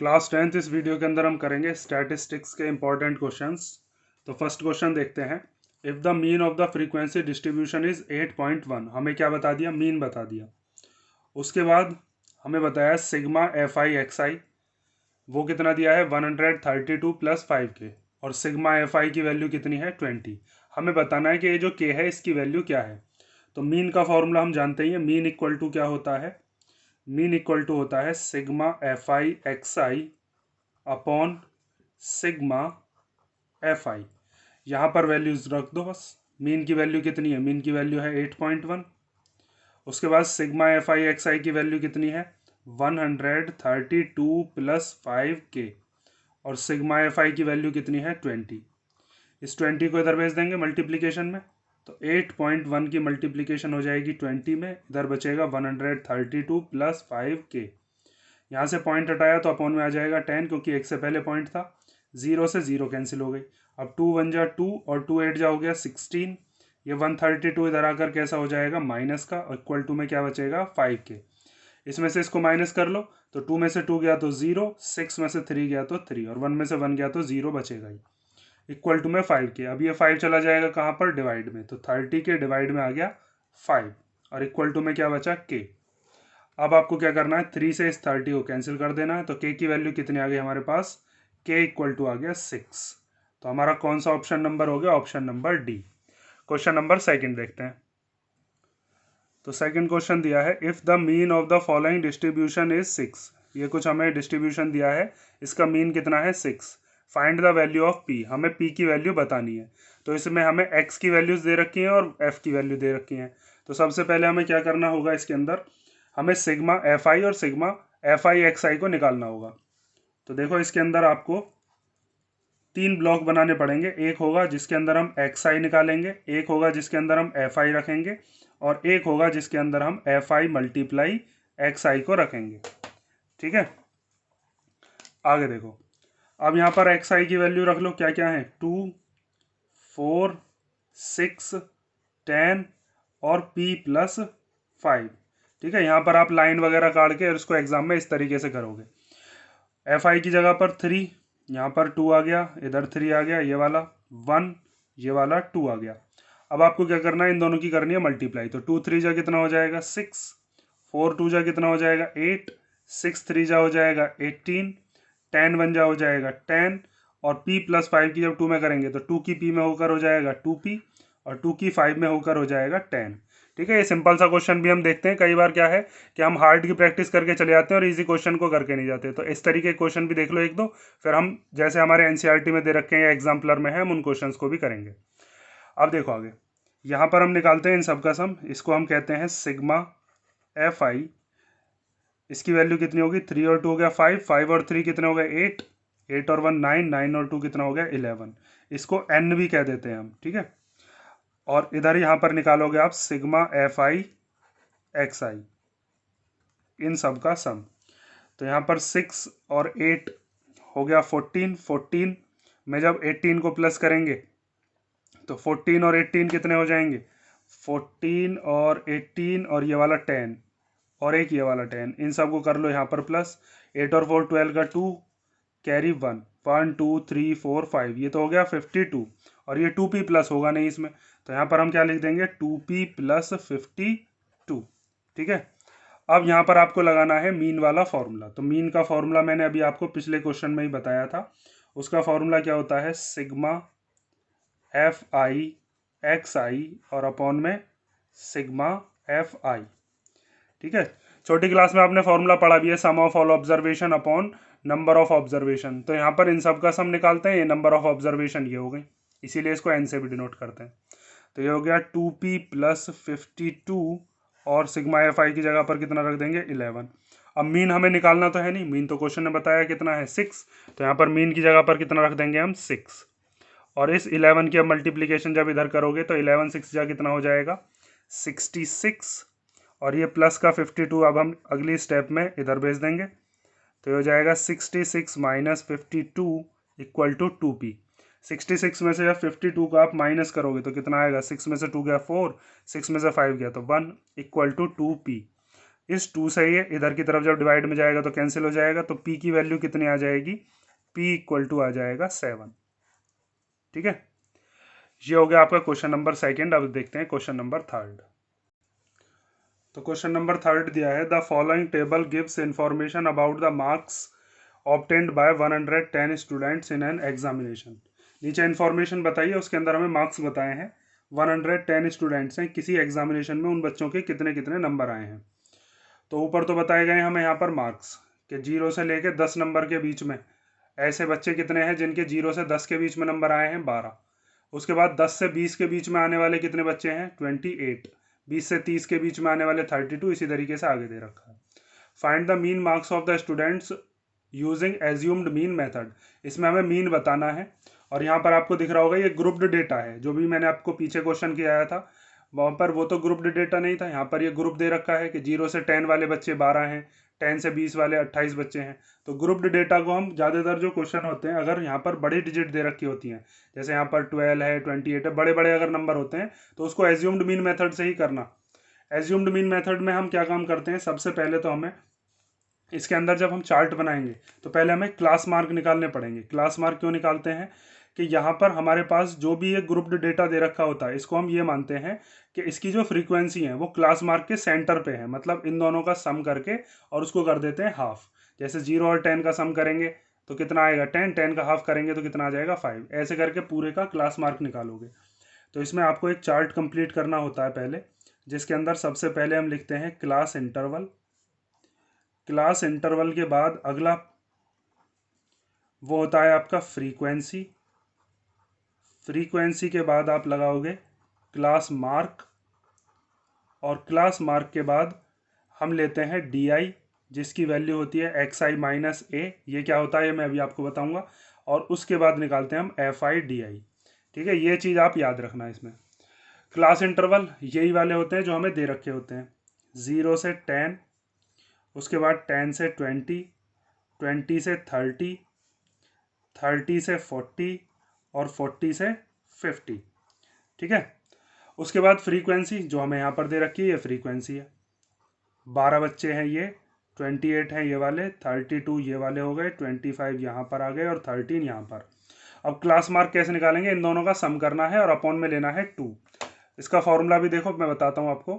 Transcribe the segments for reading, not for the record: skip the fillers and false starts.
Class 10th इस video के अंदर हम करेंगे स्टैटिस्टिक्स के इंपॉर्टेंट क्वेश्चंस। तो फर्स्ट क्वेश्चन देखते हैं। If the mean of the frequency distribution is 8.1, हमें क्या बता दिया, मीन बता दिया। उसके बाद हमें बताया सिग्मा एफ आई एक्स आई, वो कितना दिया है 132 प्लस 5 के, और सिग्मा एफ आई की वैल्यू कितनी है 20। हमें बताना है कि ये जो के है इसकी वैल्यू क्या है। तो मीन का फॉर्मूला हम जानते ही हैं, मीन इक्वल टू क्या होता है, मीन इक्वल टू होता है सिग्मा एफ आई एक्स आई अपॉन सिग्मा एफ आई। यहाँ पर वैल्यूज रख दो बस। मीन की वैल्यू कितनी है, मीन की वैल्यू है 8.1। उसके बाद सिग्मा एफ आई एक्स आई की वैल्यू कितनी है 132 प्लस 5 के, और सिग्मा एफ आई की वैल्यू कितनी है 20। इस 20 को इधर भेज देंगे मल्टीप्लीकेशन में, तो 8.1 की मल्टीप्लीकेशन हो जाएगी 20 में, इधर बचेगा 132 प्लस 5 के। यहाँ से पॉइंट हटाया तो अपॉन में आ जाएगा 10, क्योंकि एक से पहले पॉइंट था। जीरो से जीरो कैंसिल हो गई। अब 2 1 जा 2 और 2 8 जा हो गया 16। ये 132 इधर आकर कैसा हो जाएगा माइनस का, और इक्वल टू में क्या बचेगा 5 के। इसमें से इसको माइनस कर लो, तो 2 में से 2 गया तो 0, 6 में से 3 गया तो 3, और 1 में से 1 गया तो 0 बचेगा ही। इक्वल टू में 5 के। अब ये 5 चला जाएगा कहाँ पर, डिवाइड में, तो 30 के डिवाइड में आ गया 5, और इक्वल टू में क्या बचा के। अब आपको क्या करना है, 3 से इस 30 को कैंसिल कर देना है, तो के की वैल्यू कितनी आ गई हमारे पास, के इक्वल टू आ गया 6। तो हमारा कौन सा ऑप्शन नंबर हो गया, option number D. Question number second देखते हैं। तो सेकंड क्वेश्चन दिया है, if the mean of the following distribution is 6। ये कुछ हमें डिस्ट्रीब्यूशन दिया है, इसका मीन कितना है 6। Find the value of P, हमें पी की वैल्यू बतानी है। तो इसमें हमें एक्स की वैल्यूज दे रखी हैं और एफ की वैल्यू दे रखी हैं। तो सबसे पहले हमें क्या करना होगा, इसके अंदर हमें सिग्मा एफ आई और सिग्मा एफ आई एक्स आई को निकालना होगा। तो देखो इसके अंदर आपको 3 ब्लॉक बनाने पड़ेंगे। एक होगा जिसके अंदर हम एक्स आई निकालेंगे, एक होगा जिसके अंदर हम एफ आई रखेंगे, और एक होगा जिसके अंदर हम एफ आई मल्टीप्लाई एक्स आई को रखेंगे। ठीक है, आगे देखो। अब यहाँ पर एक्स आई की वैल्यू रख लो, क्या क्या है 2 4 6 10 और p प्लस 5। ठीक है, यहाँ पर आप लाइन वगैरह काट के और इसको एग्जाम में इस तरीके से करोगे। एफ आई की जगह पर 3, यहाँ पर 2 आ गया, इधर 3 आ गया, ये वाला 1, ये वाला 2 आ गया। अब आपको क्या करना है, इन दोनों की करनी है मल्टीप्लाई। तो 2 3 जा कितना हो जाएगा 6, 4 2 जा कितना हो जाएगा 8, 6 3 जा हो जाएगा 18, 10 1 जा हो जाएगा 10, और p प्लस 5 की जब 2 में करेंगे तो 2 की p में होकर हो जाएगा 2p, और 2 की 5 में होकर हो जाएगा 10। ठीक है, ये सिंपल सा क्वेश्चन भी हम देखते हैं। कई बार क्या है कि हम हार्ड की प्रैक्टिस करके चले जाते हैं और इजी क्वेश्चन को करके नहीं जाते। तो इस तरीके के क्वेश्चन भी देख लो एक दो, फिर हम जैसे हमारे एनसीईआरटी में दे रखे हैं या एग्जाम्पलर में है, हम उन क्वेश्चन को भी करेंगे। अब देखो आगे, यहाँ पर हम निकालते हैं इन सब का सम। इसको हम कहते हैं सिग्मा एफ आई। इसकी वैल्यू कितनी होगी, 3 और 2 हो गया 5, 5 और 3 कितने हो गए 8, 8 और 1 9, 9 और 2 कितना हो गया 11। इसको एन भी कह देते हैं हम। ठीक है, और इधर यहाँ पर निकालोगे आप सिग्मा एफ आई एक्स आई, इन सब का सम। तो यहाँ पर 6 और 8 हो गया 14, 14 में जब 18 को प्लस करेंगे तो 14 और 18 कितने हो जाएंगे, 14 और 18 और ये वाला 10 और एक ये वाला 10, इन सब को कर लो यहाँ पर प्लस। 8 और 4 12 का 2, कैरी 1 1 2 3 4 5, ये तो हो गया 52, और ये 2p प्लस होगा नहीं इसमें, तो यहाँ पर हम क्या लिख देंगे 2p प्लस 52। ठीक है, अब यहाँ पर आपको लगाना है मीन वाला फॉर्मूला। तो मीन का फॉर्मूला मैंने अभी आपको पिछले क्वेश्चन में ही बताया था। उसका फॉर्मूला क्या होता है, सिग्मा एफ आई एक्स आई और अपॉन में सिग्मा एफ आई। ठीक है, छोटी क्लास में आपने फॉर्मूला पढ़ा भी है, sum of all observation upon number of observation. तो यहाँ पर इन सब का सम निकालते हैं, ये नंबर ऑफ ऑब्जर्वेशन ये हो गई, इसीलिए इसको एन से भी डिनोट करते हैं। तो ये हो गया 2p प्लस 52, और सिग्मा एफ आई की जगह पर कितना रख देंगे 11। अब मीन हमें निकालना तो है नहीं, मीन तो क्वेश्चन ने बताया कितना है 6, तो यहाँ पर मीन की जगह पर कितना रख देंगे हम 6, और इस 11 की अब मल्टीप्लीकेशन जब इधर करोगे तो 11 6 जा कितना हो जाएगा 66, और ये प्लस का 52 अब हम अगली स्टेप में इधर भेज देंगे। तो ये हो जाएगा 66 माइनस 52 इक्वल टू 2p। 66 में से जब 52 को आप माइनस करोगे तो कितना आएगा, 6 में से 2 गया 4, 6 में से 5 गया तो 1 इक्वल टू 2p। इस 2 से ये इधर की तरफ जब डिवाइड में जाएगा तो कैंसिल हो जाएगा, तो p की वैल्यू कितनी आ जाएगी, p इक्वल टू आ जाएगा 7। ठीक है, ये हो गया आपका क्वेश्चन नंबर सेकंड। अब देखते हैं क्वेश्चन नंबर थर्ड। तो क्वेश्चन नंबर थर्ड दिया है, the following table gives information about the marks obtained by 110 students in an examination. नीचे इन्फॉर्मेशन बताइए, उसके अंदर हमें मार्क्स बताए हैं। 110 स्टूडेंट्स हैं, किसी एग्जामिनेशन में उन बच्चों के कितने कितने नंबर आए हैं। तो ऊपर तो बताए गए हमें यहाँ पर मार्क्स कि 0 से लेके 10 नंबर के बीच में ऐसे बच्चे कितने हैं जिनके 0 से 10 के बीच में नंबर आए हैं, 12। उसके बाद 10 से 20 के बीच में आने वाले कितने बच्चे हैं, 28। 20 से 30 के बीच में आने वाले 32। इसी तरीके से आगे दे रखा है। Find the mean marks of the students using assumed mean method. इसमें हमें मीन बताना है, और यहाँ पर आपको दिख रहा होगा ये ग्रुप्ड डेटा है। जो भी मैंने आपको पीछे क्वेश्चन किया था वहाँ पर वो तो ग्रुप्ड डेटा नहीं था, यहाँ पर ये ग्रुप दे रखा है कि 0 से 10 वाले बच्चे 12 हैं, 10 से 20 वाले 28 बच्चे हैं। तो ग्रुप्ड डेटा को हम ज़्यादातर जो क्वेश्चन होते हैं, अगर यहाँ पर बड़ी डिजिट दे रखी होती हैं, जैसे यहाँ पर 12 है, 28 है, बड़े बड़े अगर नंबर होते हैं तो उसको एज्यूम्ड मीन मेथड से ही करना। एज्यूम्ड मीन मेथड में हम क्या काम करते हैं, सबसे पहले तो हमें इसके अंदर जब हम चार्ट बनाएंगे तो पहले हमें क्लास मार्क निकालने पड़ेंगे। क्लास मार्क क्यों निकालते हैं कि यहाँ पर हमारे पास जो भी ये ग्रुप्ड डेटा दे रखा होता है, इसको हम ये मानते हैं कि इसकी जो फ्रीक्वेंसी है वो क्लास मार्क के सेंटर पे है, मतलब इन दोनों का सम करके और उसको कर देते हैं हाफ। जैसे 0 और 10 का सम करेंगे तो कितना आएगा 10, 10 का हाफ करेंगे तो कितना आ जाएगा 5। ऐसे करके पूरे का क्लास मार्क निकालोगे। तो इसमें आपको एक चार्ट कंप्लीट करना होता है पहले, जिसके अंदर सबसे पहले हम लिखते हैं क्लास इंटरवल। क्लास इंटरवल के बाद अगला वो होता है आपका फ्रीक्वेंसी। फ्रीक्वेंसी के बाद आप लगाओगे क्लास मार्क, और क्लास मार्क के बाद हम लेते हैं डी आई, जिसकी वैल्यू होती है एक्स आई माइनस ए। ये क्या होता है ये मैं अभी आपको बताऊंगा। और उसके बाद निकालते हैं हम एफ आई डी आई। ठीक है, ये चीज़ आप याद रखना। इसमें क्लास इंटरवल यही वाले होते हैं जो हमें दे रखे होते हैं, 0 से 10, उसके बाद 10 से 20, 20 से 30, 30 से 40 और 40 से 50। ठीक है, उसके बाद फ्रीक्वेंसी जो हमें यहाँ पर दे रखी है, ये फ्रीक्वेंसी है। 12 बच्चे हैं ये, 28 हैं ये वाले, 32 ये वाले हो गए, 25 यहाँ पर आ गए और 13 यहाँ पर। अब क्लास मार्क कैसे निकालेंगे, इन दोनों का सम करना है और अपॉन में लेना है 2। इसका फॉर्मूला भी देखो, मैं बताता हूँ आपको।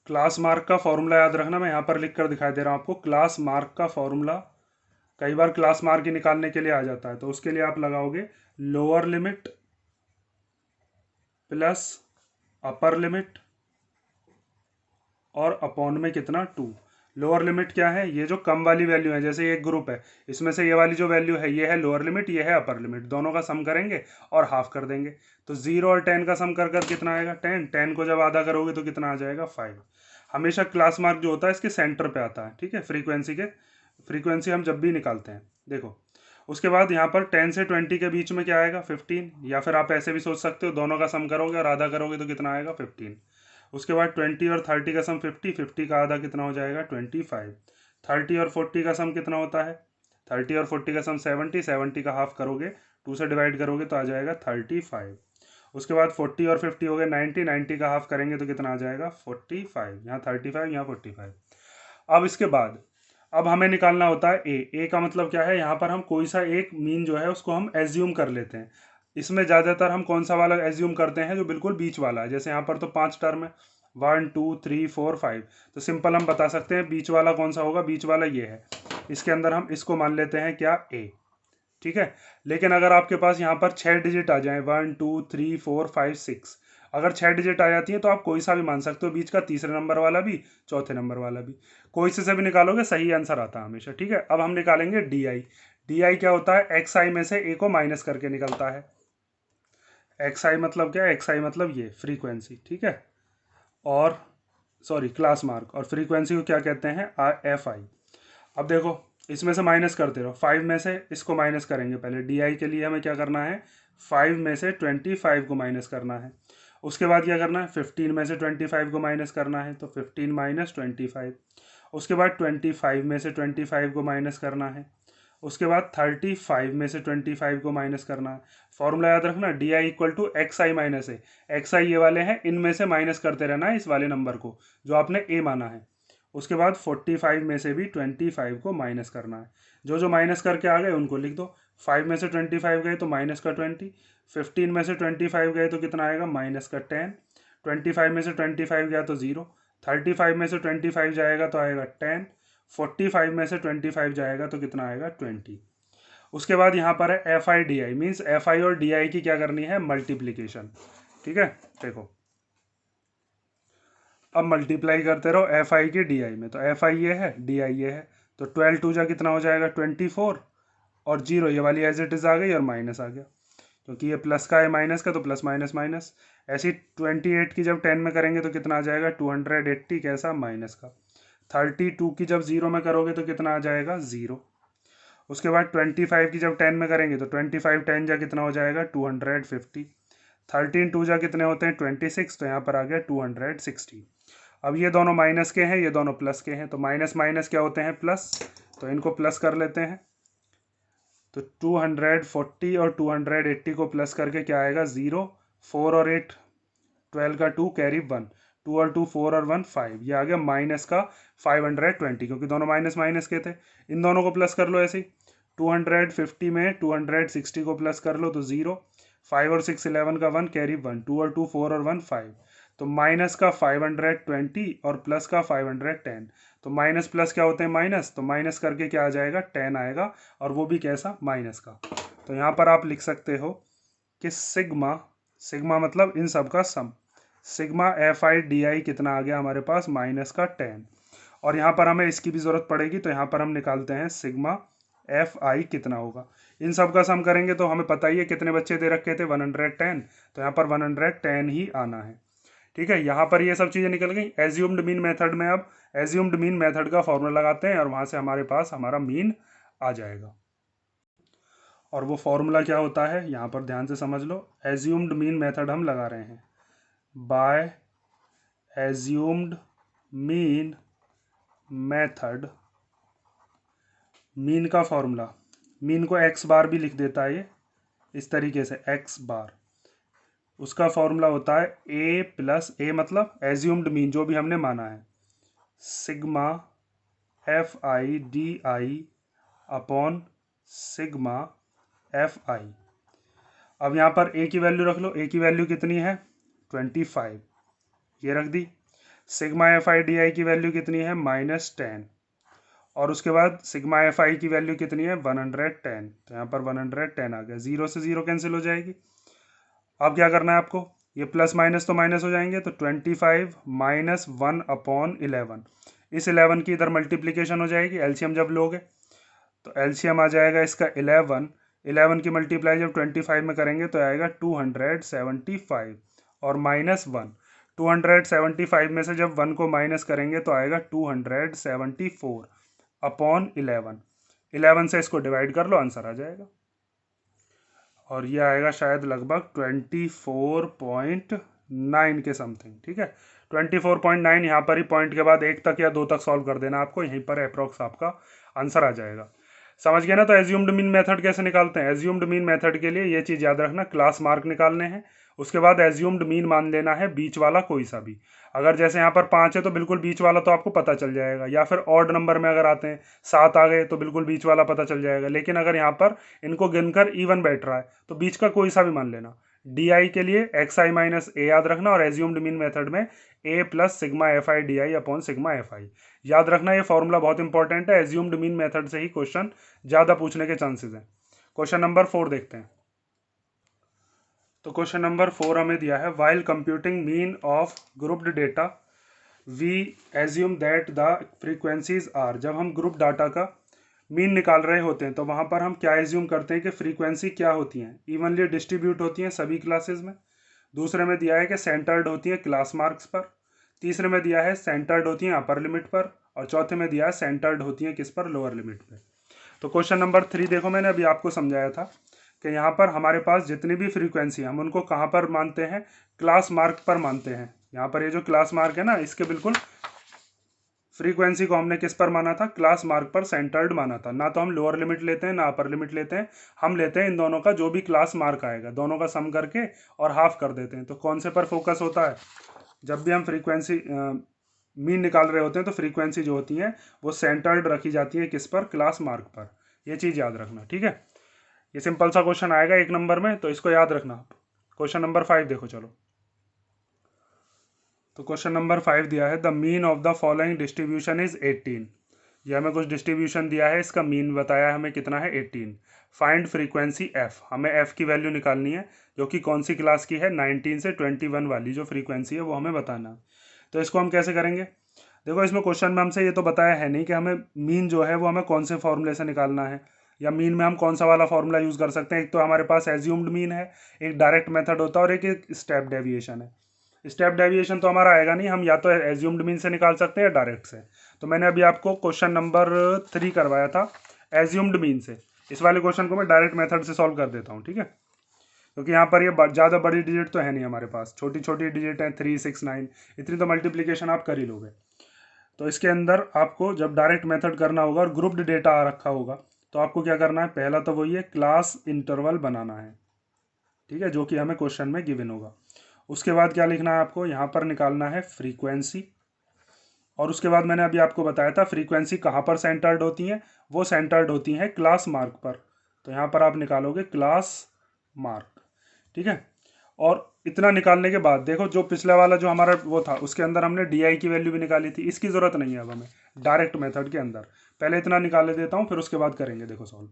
क्लास मार्क का फॉर्मूला याद रखना, मैं यहाँ पर लिख कर दिखाई दे रहा हूँ आपको। क्लास मार्क का फॉर्मूला कई बार क्लास मार्क ही निकालने के लिए आ जाता है, तो उसके लिए आप लगाओगे lower limit plus upper limit और अपॉन में कितना 2। लोअर लिमिट क्या है, ये जो कम वाली वैल्यू है, जैसे ये एक ग्रुप है, इसमें से ये वाली जो वैल्यू है ये है लोअर लिमिट, ये है अपर लिमिट। दोनों का सम करेंगे और हाफ कर देंगे। तो 0 और 10 का सम कर कर कितना आएगा 10। 10 को जब आधा करोगे तो कितना आ जाएगा 5। हमेशा क्लास मार्क जो होता है इसके सेंटर पे आता है। ठीक है, फ्रीक्वेंसी हम जब भी निकालते हैं देखो। उसके बाद यहाँ पर 10 से 20 के बीच में क्या आएगा 15, या फिर आप ऐसे भी सोच सकते हो दोनों का सम करोगे और आधा करोगे तो कितना आएगा 15। उसके बाद 20 और 30 का सम 50, 50 का आधा कितना हो जाएगा 25। 30 और 40 का सम कितना होता है, 30 और 40 का सम 70, 70 का हाफ करोगे 2 से डिवाइड करोगे तो आ जाएगा 35। उसके बाद 40 और 50 हो गए 90, 90 का हाफ करेंगे तो कितना आ जाएगा 45। यहाँ 35, यहाँ 45। अब इसके बाद अब हमें निकालना होता है ए का मतलब क्या है, यहाँ पर हम कोई सा एक मीन जो है उसको हम एज्यूम कर लेते हैं। इसमें ज़्यादातर हम कौन सा वाला एज्यूम करते हैं, जो बिल्कुल बीच वाला है। जैसे यहाँ पर तो 5 टर्म है, 1 2 3 4 5, तो सिंपल हम बता सकते हैं बीच वाला कौन सा होगा, बीच वाला ये है। इसके अंदर हम इसको मान लेते हैं क्या ए। ठीक है, लेकिन अगर आपके पास यहाँ पर 6 डिजिट आ जाए 1 2 3 4 5 6, अगर 6 डिजिट आ जाती है तो आप कोई सा भी मान सकते हो, बीच का तीसरे नंबर वाला भी, चौथे नंबर वाला भी, कोई से भी निकालोगे सही आंसर आता है हमेशा। ठीक है, अब हम निकालेंगे डी आई। डी आई क्या होता है, एक्स आई में से ए को माइनस करके निकलता है। एक्स आई मतलब क्या है, एक्स आई मतलब ये फ्रीक्वेंसी। ठीक है, और सॉरी क्लास मार्क, और फ्रीक्वेंसी को क्या कहते हैं एफ आई। अब देखो इसमें से माइनस करते रहो, 5 में से इसको माइनस करेंगे। पहले डी आई के लिए हमें क्या करना है, 5 में से 25 को माइनस करना है। उसके बाद क्या करना है, 15 में से 25 को माइनस करना है, तो 15 माइनस 25। उसके बाद 25 में से 25 को माइनस करना है। उसके बाद 35 में से 25 को माइनस करना है। फॉर्मूला याद रखना, D I equal to X I minus A. X I ये वाले हैं, इनमें से माइनस करते रहना है इस वाले नंबर को जो आपने ए माना है। उसके बाद 45 में से भी 25 को माइनस करना है। जो जो माइनस करके आ गए उनको लिख दो। 5 में से 25 गए तो माइनस का 20, 15 में से 25 गए तो कितना आएगा माइनस का 10, 25 में से 25 गया तो 0, 35 में से 25 जाएगा तो आएगा 10, 45 में से 25 जाएगा तो कितना आएगा 20। उसके बाद यहाँ पर है F I D I, means F I और डी आई की क्या करनी है मल्टीप्लीकेशन। ठीक है, देखो अब मल्टीप्लाई करते रहो एफ आई की डी आई में। तो एफ आई ये है, डी आई ये है, तो 12 टू जा कितना हो जाएगा 24, और 0 ये वाली एज इट इज आ गई और माइनस आ गया, क्योंकि ये प्लस का है माइनस का तो प्लस माइनस माइनस। ऐसी 28 की जब 10 में करेंगे तो कितना आ जाएगा 280 कैसा माइनस का। 32 की जब 0 में करोगे तो कितना आ जाएगा 0। उसके बाद 25 की जब 10 में करेंगे तो 25 10 जा कितना हो जाएगा 250। 13 टू जा कितने होते हैं 26, तो यहाँ पर आ गया 260। अब ये दोनों माइनस के हैं, ये दोनों प्लस के हैं, तो माइनस माइनस क्या होते हैं प्लस, तो इनको प्लस कर लेते हैं। तो 240 और 280 को प्लस करके क्या आएगा 0, 4 और 8 12 का 2 कैरी 1, 2 और 2 4 और 1 5, ये आ गया माइनस का 520, क्योंकि दोनों माइनस माइनस के थे। इन दोनों को प्लस कर लो ऐसे ही, 250 में 260 को प्लस कर लो तो 0, 5 और 6 11 का 1 कैरी 1, 2 और 2 4 और 1 5, तो माइनस का 520 और प्लस का 510। तो माइनस प्लस क्या होते हैं माइनस, तो माइनस करके क्या आ जाएगा 10 आएगा, और वो भी कैसा माइनस का। तो यहाँ पर आप लिख सकते हो कि सिग्मा, सिग्मा मतलब इन सब का sum, sigma F I D I कितना आ गया हमारे पास माइनस का 10। और यहाँ पर हमें इसकी भी ज़रूरत पड़ेगी, तो यहाँ पर हम निकालते हैं सिग्मा एफ आई कितना होगा। इन सब का सम करेंगे तो हमें पता ही है कितने बच्चे दे रखे थे 110, तो यहाँ पर 110 ही आना है। ठीक है, यहाँ पर ये सब चीज़ें निकल गई। एज्यूम्ड मीन मेथड में अब एज्यूम्ड मीन मेथड का फॉर्मूला लगाते हैं और वहाँ से हमारे पास हमारा मीन आ जाएगा। और वो फॉर्मूला क्या होता है यहाँ पर ध्यान से समझ लो। एज्यूम्ड मीन मेथड हम लगा रहे हैं by assumed mean method. Mean का फॉर्मूला, मीन को एक्स बार भी लिख देता है ये इस तरीके से एक्स बार। उसका फॉर्मूला होता है ए प्लस ए मतलब एज्यूम्ड मीन जो भी हमने माना है, sigma F I D I upon sigma F आई। अब यहाँ पर ए की वैल्यू रख लो, ए की वैल्यू कितनी है 25, ये रख दी। Sigma F I D I की वैल्यू कितनी है -10, और उसके बाद सिग्मा एफ आई की वैल्यू कितनी है 110, तो यहाँ पर 110 आ गया। 0 से 0 कैंसिल हो जाएगी। अब क्या करना है आपको, ये प्लस माइनस तो माइनस हो जाएंगे, तो 25 माइनस 1 अपॉन 11, इस 11 की इधर मल्टीप्लीकेशन हो जाएगी, एलसीएम जब लोगे तो एलसीएम आ जाएगा इसका 11, 11 की मल्टीप्लाई जब 25 में करेंगे तो आएगा 275 और -1, 275 में से जब 1 को माइनस करेंगे तो आएगा 274 अपॉन 11, 11 से इसको डिवाइड कर लो आंसर आ जाएगा। और ये आएगा शायद लगभग 24.9 के समथिंग। ठीक है, 24.9, यहाँ पर ही पॉइंट के बाद 1 तक या 2 तक सॉल्व कर देना आपको, यहीं पर अप्रोक्स आपका आंसर आ जाएगा। समझ गया ना। तो एज्यूम्ड मीन मेथड कैसे निकालते हैं। एज्यूम्ड मीन मेथड के लिए ये चीज़ याद रखना, क्लास मार्क निकालने हैं, उसके बाद एज्यूम्ड मीन मान लेना है बीच वाला कोई सा भी। अगर जैसे यहाँ पर 5 है तो बिल्कुल बीच वाला तो आपको पता चल जाएगा, या फिर ऑड नंबर में अगर आते हैं 7 आ गए तो बिल्कुल बीच वाला पता चल जाएगा। लेकिन अगर यहाँ पर इनको गिनकर इवन बैठ रहा है तो बीच का कोई सा भी मान लेना। डी आई के लिए एक्स आई माइनस ए याद रखना, और एज्यूम्ड मीन मेथड में A plus sigma F I D I upon sigma F I याद रखना। ये फॉर्मूला बहुत इंपॉर्टेंट है, एज्यूम्ड मीन मेथड से ही क्वेश्चन ज़्यादा पूछने के चांसेस हैं। क्वेश्चन नंबर 4 देखते हैं। तो क्वेश्चन नंबर 4 हमें दिया है, while computing mean of grouped data we assume that the frequencies are. जब हम ग्रुप डाटा का मीन निकाल रहे होते हैं तो वहाँ पर हम क्या एज्यूम करते हैं कि फ्रीक्वेंसी क्या होती हैं, इवनली डिस्ट्रीब्यूट होती हैं सभी क्लासेस में। दूसरे में दिया है कि सेंटर्ड होती है क्लास मार्क्स पर। तीसरे में दिया है सेंटर्ड होती हैं अपर लिमिट पर, और चौथे में दिया है सेंटर्ड होती हैं किस पर, लोअर लिमिट पर। तो क्वेश्चन नंबर 3 देखो, मैंने अभी आपको समझाया था कि यहाँ पर हमारे पास जितनी भी फ्रीक्वेंसी हम उनको कहाँ पर मानते हैं, क्लास मार्क पर मानते हैं। यहाँ पर ये जो क्लास मार्क है ना, इसके बिल्कुल फ्रीक्वेंसी को हमने किस पर माना था, क्लास मार्क पर सेंटर्ड माना था। ना तो हम लोअर लिमिट लेते हैं ना अपर लिमिट लेते हैं, हम लेते हैं इन दोनों का जो भी क्लास मार्क आएगा, दोनों का सम करके और हाफ कर देते हैं। तो कौन से पर फोकस होता है, जब भी हम फ्रीक्वेंसी मीन निकाल रहे होते हैं तो फ्रीक्वेंसी जो होती है वो सेंटर्ड रखी जाती है किस पर, क्लास मार्क पर। ये चीज़ याद रखना, ठीक है। ये सिंपल सा क्वेश्चन आएगा 1 नंबर में, तो इसको याद रखना आप। क्वेश्चन नंबर 5 देखो चलो। तो क्वेश्चन नंबर 5 दिया है the mean of the following distribution is 18। ये हमें कुछ डिस्ट्रीब्यूशन दिया है, इसका मीन बताया है हमें कितना है 18। फाइंड फ्रीक्वेंसी एफ, हमें एफ की वैल्यू निकालनी है जो कि कौन सी क्लास की है, 19 से 21 वाली जो फ्रीक्वेंसी है वो हमें बताना है। तो इसको हम कैसे करेंगे, देखो इसमें क्वेश्चन में हमसे ये तो बताया है नहीं कि हमें मीन जो है वो हमें कौन से फॉर्मूले से निकालना है, या मीन में हम कौन सा वाला फॉर्मूला यूज़ कर सकते हैं। एक तो हमारे पास एज्यूम्ड मीन है, एक डायरेक्ट मेथड होता है, और एक स्टेप डेविएशन है। स्टेप डेविएशन तो हमारा आएगा नहीं, हम या तो एज्यूम्ड मीन से निकाल सकते हैं या डायरेक्ट से। तो मैंने अभी आपको क्वेश्चन नंबर 3 करवाया था एज्यूम्ड मीन से। इस वाले क्वेश्चन को मैं डायरेक्ट मेथड से सॉल्व कर देता हूँ, ठीक है, क्योंकि यहाँ पर ये ज़्यादा बड़ी डिजिट तो है नहीं हमारे पास, छोटी छोटी डिजिट है 3, 6, 9, इतनी तो मल्टीप्लीकेशन आप कर ही लोगे। तो इसके अंदर आपको जब डायरेक्ट मेथड करना होगा और ग्रुप्ड डेटा आ रखा होगा, तो आपको क्या करना है, पहला तो वही है क्लास इंटरवल बनाना है, ठीक है, जो कि हमें क्वेश्चन में गिवन होगा। उसके बाद क्या लिखना है आपको, यहाँ पर निकालना है फ्रीक्वेंसी, और उसके बाद मैंने अभी आपको बताया था फ्रीक्वेंसी कहाँ पर सेंटर्ड होती हैं, वो सेंटर्ड होती हैं क्लास मार्क पर। तो यहाँ पर आप निकालोगे क्लास मार्क, ठीक है। और इतना निकालने के बाद देखो जो पिछला वाला जो हमारा वो था उसके अंदर हमने डी की वैल्यू भी निकाली थी, इसकी ज़रूरत नहीं है अब हमें डायरेक्ट मेथड के अंदर। पहले इतना निकाल देता हूँ, फिर उसके बाद करेंगे। देखो सॉल्व,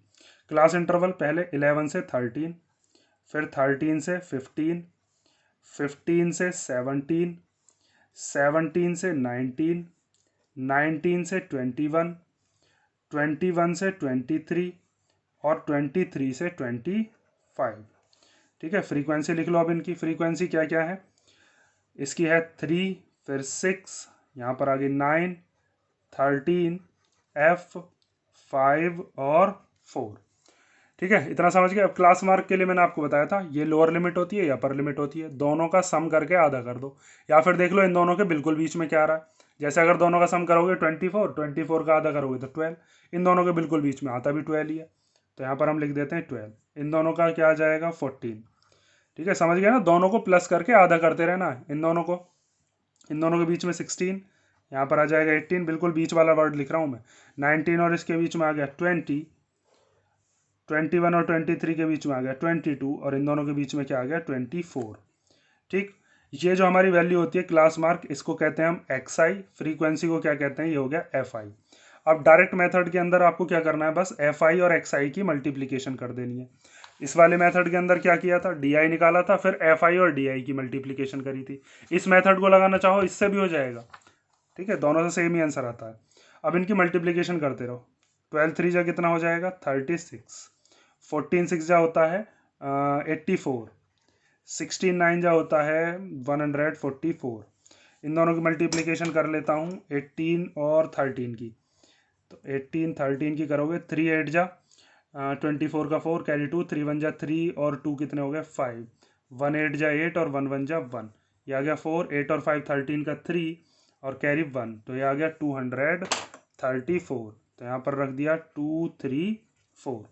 क्लास इंटरवल पहले 11 से 13, फिर 13 से 15, 15 से 17, 17 से 19, 19 से 21, 21 से 23 और 23 से 25, ठीक है। फ्रीक्वेंसी लिख लो अब, इनकी फ्रीक्वेंसी क्या क्या है, इसकी है 3, फिर 6, यहाँ पर आ गई 9, 13, F, 5 और 4, ठीक है। इतना समझ गए। अब क्लास मार्क के लिए मैंने आपको बताया था ये लोअर लिमिट होती है या अपर लिमिट होती है, दोनों का सम करके आधा कर दो, या फिर देख लो इन दोनों के बिल्कुल बीच में क्या आ रहा है। जैसे अगर दोनों का सम करोगे 24 का आधा करोगे तो 12, इन दोनों के बिल्कुल बीच में आता भी 12 ही है, तो यहाँ पर हम लिख देते हैं 12। इन दोनों का क्या आ जाएगा 14, ठीक है। समझ गए ना, दोनों को प्लस करके आधा करते रहना है, इन दोनों को, इन दोनों के बीच में 16, यहाँ पर आ जाएगा 18, बिल्कुल बीच वाला वर्ड लिख रहा हूँ मैं, 19 और इसके बीच में आ गया 20, 21 और 23 के बीच में आ गया 22, और इन दोनों के बीच में क्या आ गया 24, ठीक। ये जो हमारी वैल्यू होती है क्लास मार्क, इसको कहते हैं हम एक्स आई, फ्रीक्वेंसी को क्या कहते हैं, ये हो गया एफ आई। अब डायरेक्ट मेथड के अंदर आपको क्या करना है, बस एफ आई और एक्स आई की मल्टीप्लीकेशन कर देनी है। इस वाले मेथड के अंदर क्या किया था, डी आई निकाला था, फिर एफ आई और डी आई की मल्टीप्लीकेशन करी थी। इस मेथड को लगाना चाहो इससे भी हो जाएगा, ठीक है, दोनों से सेम ही आंसर आता है। अब इनकी मल्टीप्लीकेशन करते रहो, 12 3 जा कितना हो जाएगा 36, 14 6 जा होता है 84, 16 9 जा होता है 144। इन दोनों की मल्टीप्लिकेशन कर लेता हूँ 18 और 13 की, तो 18 13 की करोगे 3 8 जा 24 का 4 कैरी 2, 3 1 जा 3 और 2 कितने हो गए 5, 1 8 जा 8 और 1 1 जा 1, ये आ गया 4, 8 और 5 13 का 3 और कैरी 1, तो ये आ गया 234। तो यहाँ पर रख दिया 234।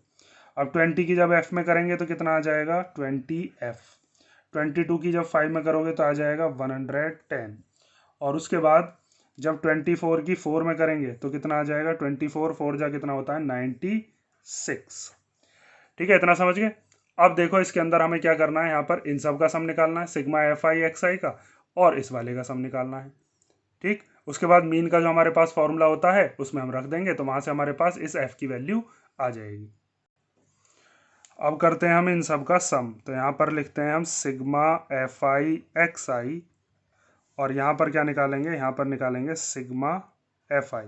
अब 20 की जब एफ में करेंगे तो कितना आ जाएगा 20F, 22 की जब 5 में करोगे तो आ जाएगा 110, और उसके बाद जब 24 की 4 में करेंगे तो कितना आ जाएगा 24 4 जा कितना होता है 96, ठीक है। इतना समझ गए। अब देखो इसके अंदर हमें क्या करना है, यहाँ पर इन सब का सम निकालना है, सिग्मा एफ आई एक्स आई का, और इस वाले का सम निकालना है, ठीक। उसके बाद मीन का जो हमारे पास फॉर्मूला होता है उसमें हम रख देंगे, तो वहां से हमारे पास इस एफ की वैल्यू आ जाएगी। अब करते हैं हम इन सब का सम, तो यहाँ पर लिखते हैं हम सिग्मा एफ आई एक्स आई, और यहाँ पर क्या निकालेंगे, यहाँ पर निकालेंगे सिग्मा एफ आई,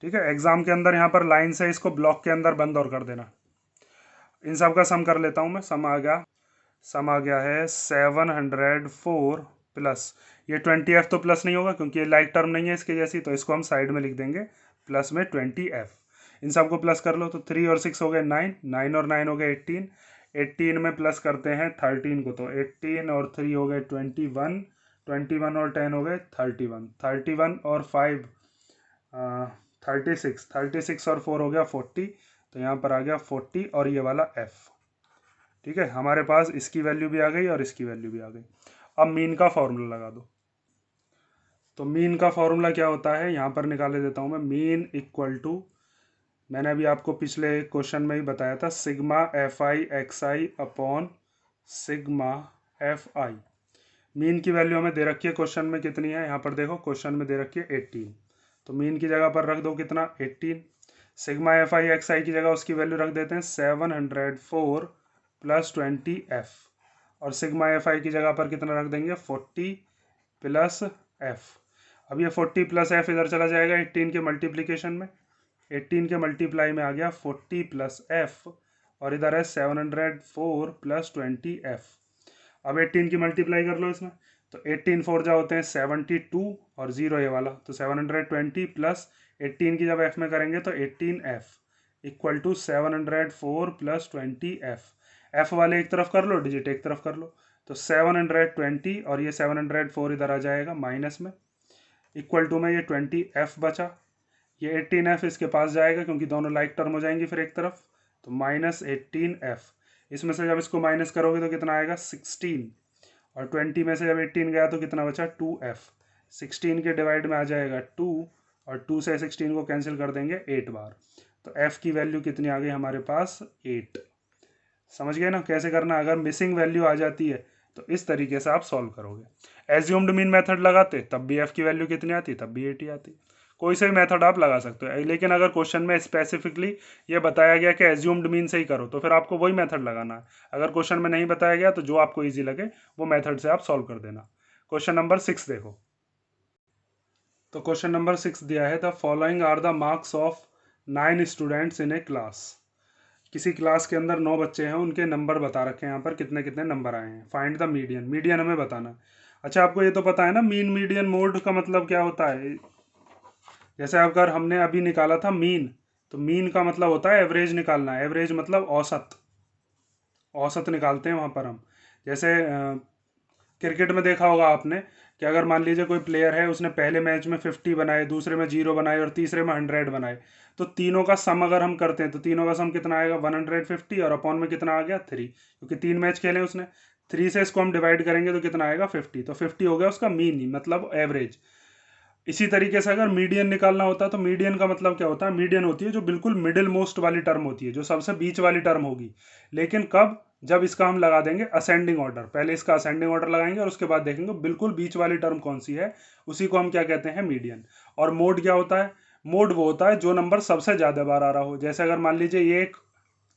ठीक है। एग्जाम के अंदर यहाँ पर लाइन से इसको ब्लॉक के अंदर बंद और कर देना। इन सब का सम कर लेता हूँ मैं, सम आ गया है 704 प्लस ये 20F तो प्लस नहीं होगा क्योंकि ये लाइक टर्म नहीं है इसके जैसी, तो इसको हम साइड में लिख देंगे प्लस में 20F। इन सब को प्लस कर लो, तो 3 और 6 हो गए 9, 9 और 9 हो गए 18, 18 में प्लस करते हैं 13 को, तो 18 और 3 हो गए 21, 21 और 10 हो गए 31, 31 और 5 36, 36 और 4 हो गया 40, तो यहाँ पर आ गया 40 और ये वाला F, ठीक है। हमारे पास इसकी वैल्यू भी आ गई और इसकी वैल्यू भी आ गई। अब मीन का फॉर्मूला लगा दो, तो मीन का फॉर्मूला क्या होता है यहाँ पर निकाले देता हूँ मैं। मीन इक्वल टू, मैंने अभी आपको पिछले क्वेश्चन में ही बताया था, सिग्मा एफ आई एक्स आई अपॉन सिग्मा एफ आई। मीन की वैल्यू हमें दे रखी है क्वेश्चन में कितनी है, यहाँ पर देखो क्वेश्चन में दे रखी है 18, तो मीन की जगह पर रख दो कितना 18। सिग्मा एफ आई एक्स आई की जगह उसकी वैल्यू रख देते हैं 704 प्लस 20 एफ, और सिग्मा एफ आई की जगह पर कितना रख देंगे 40 प्लस एफ। अब ये 40 प्लस एफ इधर चला जाएगा 18 के मल्टीप्लीकेशन में, 18 के मल्टीप्लाई में आ गया 40 प्लस एफ, और इधर है 704 प्लस 20 एफ। अब 18 की मल्टीप्लाई कर लो इसमें, तो 18 4 जा होते हैं 72 और 0 ये वाला, तो 720 प्लस 18 की जब एफ में करेंगे तो 18 F equal to 704 plus 20 F. F वाले एक तरफ कर लो, डिजिट एक तरफ कर लो, तो 720 और ये 704 इधर आ जाएगा माइनस में, इक्वल टू में ये 20 एफ बचा, ये 18 एफ इसके पास जाएगा क्योंकि दोनों लाइक टर्म हो जाएंगी फिर एक तरफ, तो माइनस 18 एफ। इसमें से जब इसको माइनस करोगे तो कितना आएगा 16, और 20 में से जब 18 गया तो कितना बचा 2f। 16 के डिवाइड में आ जाएगा 2, और 2 से 16 को कैंसिल कर देंगे 8 बार, तो f की वैल्यू कितनी आ गई हमारे पास 8। समझ गए ना कैसे करना, अगर मिसिंग वैल्यू आ जाती है तो इस तरीके से आप सॉल्व करोगे। एज्यूम्ड मीन मेथड लगाते तब भी f की वैल्यू कितनी आती, तब भी 80 आती। कोई से भी मेथड आप लगा सकते हो, लेकिन अगर क्वेश्चन में स्पेसिफिकली ये बताया गया कि एज्यूम्ड मीन से ही करो तो फिर आपको वही मेथड लगाना है। अगर क्वेश्चन में नहीं बताया गया तो जो आपको इजी लगे वो मेथड से आप सॉल्व कर देना। क्वेश्चन नंबर 6 देखो, तो क्वेश्चन नंबर 6 दिया है the following are the marks of 9 students in a class. किसी क्लास के अंदर 9 बच्चे हैं, उनके नंबर बता रखे हैं यहाँ पर कितने कितने नंबर आए हैं। फाइंड द मीडियन, मीडियन हमें बताना। अच्छा आपको ये तो पता है ना मीन मीडियन मोड का मतलब क्या होता है। जैसे अगर हमने अभी निकाला था मीन, तो मीन का मतलब होता है एवरेज निकालना, एवरेज मतलब औसत, औसत निकालते हैं वहाँ पर हम। जैसे क्रिकेट में देखा होगा आपने कि अगर मान लीजिए कोई प्लेयर है, उसने पहले मैच में 50 बनाए, दूसरे में 0 बनाए और तीसरे में 100 बनाए, तो तीनों का सम अगर हम करते हैं तो तीनों का सम कितना आएगा 150, और अपॉन में कितना आ गया 3, क्योंकि 3 मैच खेले उसने। 3 से इसको हम डिवाइड करेंगे तो कितना आएगा 50, तो 50 हो गया उसका मीन ही मतलब एवरेज। इसी तरीके से अगर मीडियन निकालना होता है तो मीडियन का मतलब क्या होता है, मीडियन होती है जो बिल्कुल मिडिल मोस्ट वाली टर्म होती है, जो सबसे बीच वाली टर्म होगी। लेकिन कब, जब इसका हम लगा देंगे असेंडिंग ऑर्डर, पहले इसका असेंडिंग ऑर्डर लगाएंगे और उसके बाद देखेंगे बिल्कुल बीच वाली टर्म कौन सी है, उसी को हम क्या कहते हैं मीडियन। और मोड क्या होता है, मोड वो होता है जो नंबर सबसे ज्यादा बार आ रहा हो। जैसे अगर मान लीजिए ये एक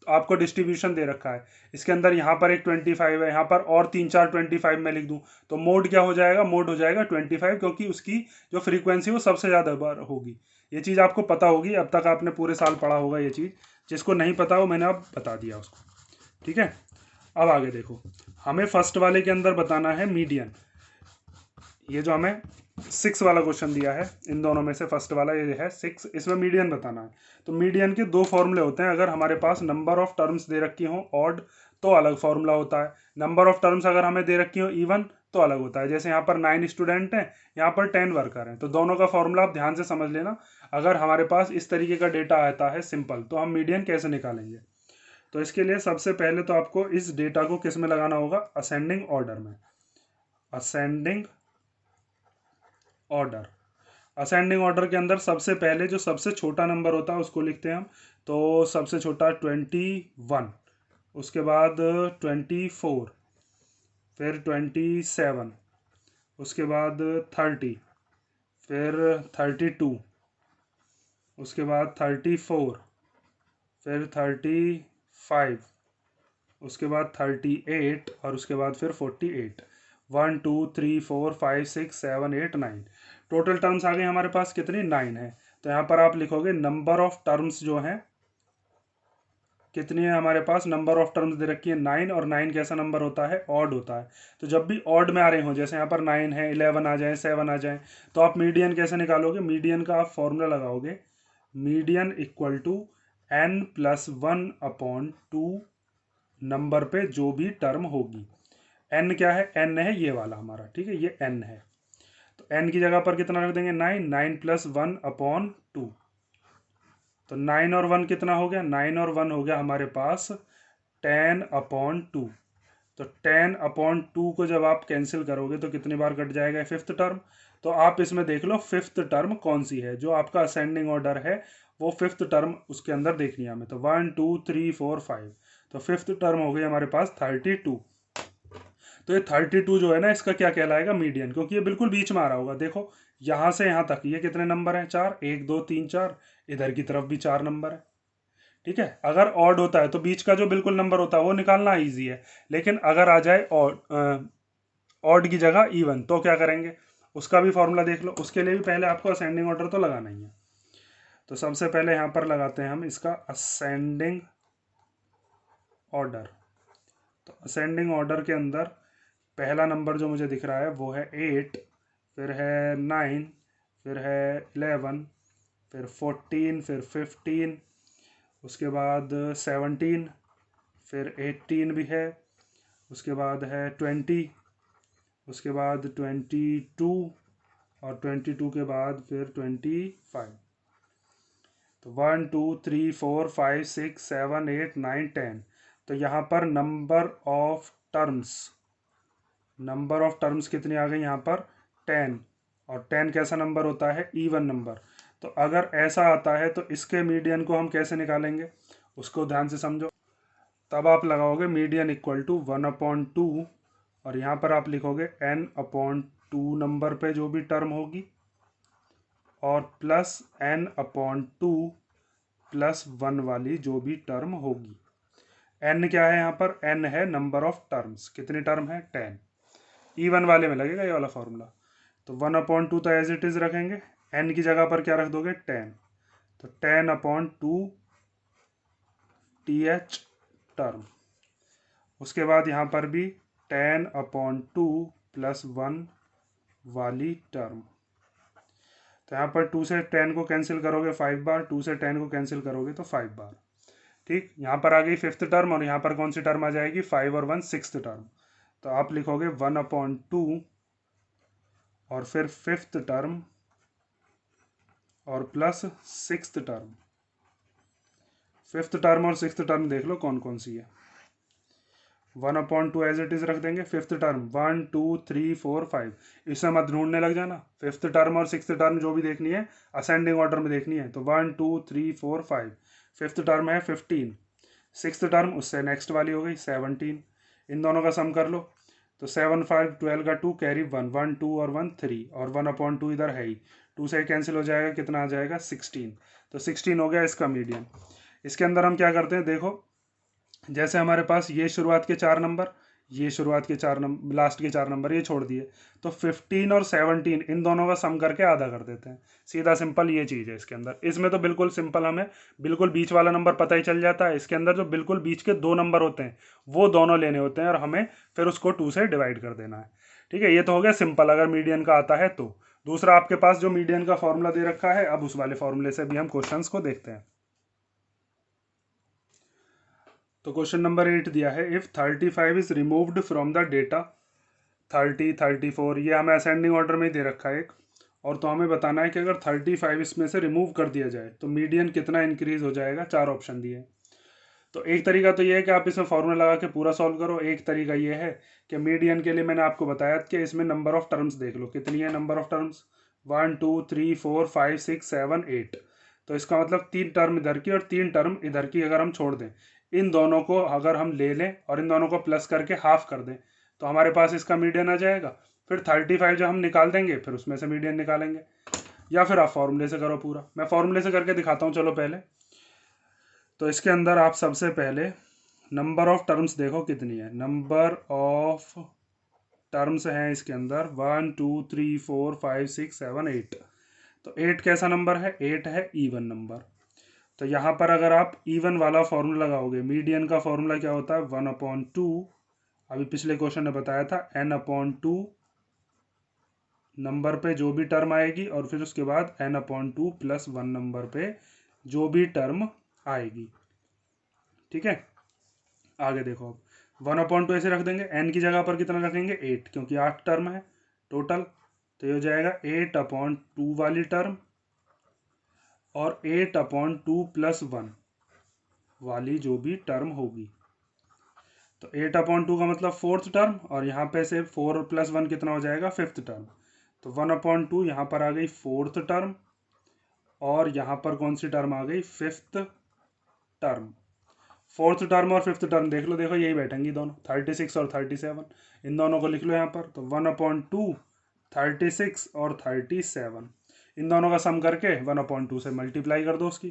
आपको डिस्ट्रीब्यूशन दे रखा है, इसके अंदर यहाँ पर एक 25 है, यहाँ पर और 3 4 25 में लिख दूं, तो मोड क्या हो जाएगा, मोड हो जाएगा 25, क्योंकि उसकी जो फ्रीक्वेंसी वो सबसे ज़्यादा बार होगी। ये चीज़ आपको पता होगी, अब तक आपने पूरे साल पढ़ा होगा ये चीज़। जिसको नहीं पता हो मैंने अब बता दिया उसको, ठीक है। अब आगे देखो, हमें फर्स्ट वाले के अंदर बताना है मीडियन। ये जो हमें 6 वाला क्वेश्चन दिया है, इन दोनों में से फर्स्ट वाला ये है 6, इसमें मीडियन बताना है। तो मीडियन के 2 फॉर्मूले होते हैं। अगर हमारे पास नंबर ऑफ टर्म्स दे रखी हो ऑड तो अलग फॉर्मूला होता है, नंबर ऑफ टर्म्स अगर हमें दे रखी हो इवन तो अलग होता है। जैसे यहाँ पर 9 स्टूडेंट हैं, यहाँ पर 10 वर्कर हैं, तो दोनों का फॉर्मूला आप ध्यान से समझ लेना। अगर हमारे पास इस तरीके का डेटा आता है सिंपल, तो हम मीडियन कैसे निकालेंगे। तो इसके लिए सबसे पहले तो आपको इस डेटा को किस में लगाना होगा, असेंडिंग ऑर्डर में। असेंडिंग ऑर्डर, असेंडिंग ऑर्डर के अंदर सबसे पहले जो सबसे छोटा नंबर होता है उसको लिखते हैं हम। तो सबसे छोटा 21, उसके बाद 24, फिर 27, उसके बाद 30, फिर 32, उसके बाद 34, फिर 35, उसके बाद 38, और उसके बाद फिर 48। 1 2 3 4 5 6 7 8 9, टोटल टर्म्स आ गए हमारे पास कितनी 9 है। तो यहाँ पर आप लिखोगे नंबर ऑफ टर्म्स जो हैं कितनी है हमारे पास, नंबर ऑफ टर्म्स दे रखी है 9, और 9 कैसा नंबर होता है, ऑड होता है। तो जब भी ऑड में आ रहे हो, जैसे यहाँ पर 9 है, 11 आ जाए, 7 आ जाए, तो आप मीडियन कैसे निकालोगे, मीडियन का आप फॉर्मूला लगाओगे, median equal to n+1/2 number पे जो भी टर्म होगी। n क्या है, n है ये वाला हमारा, ठीक है, ये n है। तो n की जगह पर कितना रख देंगे 9, 9+1/2, तो 9 और 1 कितना हो गया, 9 और 1 हो गया हमारे पास 10/2। तो 10/2 को जब आप कैंसिल करोगे तो कितनी बार कट जाएगा, 5th टर्म। तो आप इसमें देख लो फिफ्थ टर्म कौन सी है, जो आपका असेंडिंग ऑर्डर है वो फिफ्थ टर्म उसके अंदर देखनी है हमें। तो 1 2 3 4 5, तो फिफ्थ टर्म हो गई हमारे पास 32। तो ये 32 जो है ना, इसका क्या कहलाएगा, मीडियन, क्योंकि ये बिल्कुल बीच में आ रहा होगा। देखो यहाँ से यहाँ तक ये कितने नंबर हैं, 4, 1 2 3 4, इधर की तरफ भी 4 नंबर है। ठीक है, अगर ऑड होता है तो बीच का जो बिल्कुल नंबर होता है वो निकालना ईजी है, लेकिन अगर आ जाए ऑड की जगह इवन तो क्या करेंगे, उसका भी फॉर्मूला देख लो। उसके लिए भी पहले आपको असेंडिंग ऑर्डर तो लगाना ही है। तो सबसे पहले यहाँ पर लगाते हैं हम इसका असेंडिंग ऑर्डर। तो असेंडिंग ऑर्डर के अंदर पहला नंबर जो मुझे दिख रहा है वो है 8, फिर है 9, फिर है 11, फिर 14, फिर 15, उसके बाद 17, फिर 18 भी है, उसके बाद है 20, उसके बाद 22, और 22 के बाद फिर 25। तो 1 2 3 4 5 6 7 8 9 10। तो यहाँ पर नंबर ऑफ टर्म्स कितनी आ गई यहाँ पर, 10। और 10 कैसा नंबर होता है, इवन नंबर। तो अगर ऐसा आता है तो इसके मीडियन को हम कैसे निकालेंगे, उसको ध्यान से समझो। तब आप लगाओगे मीडियन इक्वल टू 1/2, और यहाँ पर आप लिखोगे n/2 नंबर पे जो भी टर्म होगी, और प्लस n/2 प्लस 1 वाली जो भी टर्म होगी। n क्या है यहाँ पर, n है नंबर ऑफ टर्म्स, कितनी टर्म है, 10। इवन वाले में लगेगा ये वाला फॉर्मूला। तो 1/2 तो एज इट इज रखेंगे, n की जगह पर क्या रख दोगे, 10। तो 10/2 th टर्म। उसके बाद यहाँ पर भी 10/2 प्लस 1 वाली टर्म। तो यहाँ पर 2 से 10 को कैंसिल करोगे 5 बार, 2 से 10 को कैंसिल करोगे तो 5 बार। ठीक, यहाँ पर आ गई फिफ्थ टर्म, और यहाँ पर कौन सी टर्म आ जाएगी, 5 और 1 सिक्स्थ टर्म। तो आप लिखोगे 1/2 और फिर फिफ्थ टर्म और plus sixth term. Fifth term और सिक्स्थ टर्म देख लो कौन कौन सी है। 1/2 एज इट इज रख देंगे। फिफ्थ टर्म 1 2 3 4 5, इसमें मत ढूंढने लग जाना। फिफ्थ टर्म और सिक्स्थ टर्म जो भी देखनी है असेंडिंग ऑर्डर में देखनी है। तो 1 2 3 4 5, फिफ्थ टर्म है 15, सिक्स्थ टर्म उससे नेक्स्ट वाली हो गई 17। इन दोनों का सम कर लो। तो 7 5 12 का 2 कैरी 1 1 2 और 1 3, और 1/2 इधर है ही, 2 से कैंसिल हो जाएगा, कितना आ जाएगा 16। तो 16 हो गया इसका मीडियन। इसके अंदर हम क्या करते हैं, देखो जैसे हमारे पास ये शुरुआत के 4 नंबर, ये शुरुआत के 4 नंबर, लास्ट के 4 नंबर ये छोड़ दिए, तो 15 और 17 इन दोनों का सम करके आधा कर देते हैं। सीधा सिंपल ये चीज़ है इसके अंदर। इसमें तो बिल्कुल सिंपल, हमें बिल्कुल बीच वाला नंबर पता ही चल जाता है। इसके अंदर जो बिल्कुल बीच के 2 नंबर होते हैं वो दोनों लेने होते हैं, और हमें फिर उसको 2 से डिवाइड कर देना है। ठीक है, ये तो हो गया सिंपल, अगर मीडियन का आता है तो। दूसरा आपके पास जो मीडियन का फॉर्मूला दे रखा है, अब उस वाले फॉर्मूले से भी हम क्वेश्चंस को देखते हैं। तो क्वेश्चन नंबर 8 दिया है, if 35 is removed from the data 30 34, ये हमें असेंडिंग ऑर्डर में दे रखा है एक, और तो हमें बताना है कि अगर 35 इसमें से रिमूव कर दिया जाए तो मीडियन कितना इंक्रीज हो जाएगा। 4 ऑप्शन दिए। तो एक तरीका तो ये है कि आप इसमें फॉर्मूला लगा के पूरा सॉल्व करो। एक तरीका ये है कि मीडियन के लिए मैंने आपको बताया कि इसमें नंबर ऑफ टर्म्स देख लो कितनी है। नंबर ऑफ टर्म्स 1 2 3 4 5 6 7 8, तो इसका मतलब 3 टर्म इधर की और 3 टर्म इधर की अगर हम छोड़ दें, इन दोनों को अगर हम ले लें और इन दोनों को प्लस करके हाफ कर दें, तो हमारे पास इसका मीडियन आ जाएगा। फिर 35 जब हम निकाल देंगे फिर उसमें से मीडियन निकालेंगे, या फिर आप फॉर्मूले से करो पूरा। मैं फॉर्मूले से करके दिखाता हूँ, चलो पहले। तो इसके अंदर आप सबसे पहले नंबर ऑफ टर्म्स देखो कितनी है। नंबर ऑफ टर्म्स हैं इसके अंदर 1 2 3 4 5 6 7 8। तो 8 कैसा नंबर है, 8 है इवन नंबर। तो यहाँ पर अगर आप इवन वाला फॉर्मूला लगाओगे, मीडियन का फॉर्मूला क्या होता है, 1/2, अभी पिछले क्वेश्चन ने बताया था n/2 नंबर पे जो भी टर्म आएगी, और फिर उसके बाद n/2 प्लस 1 नंबर पे जो भी टर्म आएगी। ठीक है, आगे देखो, अब 1/2 ऐसे रख देंगे, n की जगह पर कितना रखेंगे 8, क्योंकि 8 टर्म है टोटल। तो ये हो जाएगा 8/2 वाली टर्म और 8/2 प्लस 1 वाली जो भी टर्म होगी। तो 8/2 का मतलब फोर्थ टर्म, और यहाँ पे से 4 + 1 कितना हो जाएगा, फिफ्थ टर्म। तो 1/2 यहाँ पर आ गई फोर्थ टर्म, और यहाँ पर कौन सी टर्म आ गई, फिफ्थ टर्म। फोर्थ टर्म और फिफ्थ टर्म देख लो, देखो यही बैठेंगी दोनों, 36 और 37, इन दोनों को लिख लो यहाँ पर। तो 1/2 36 और 37, इन दोनों का सम करके 1/2 से मल्टीप्लाई कर दो उसकी।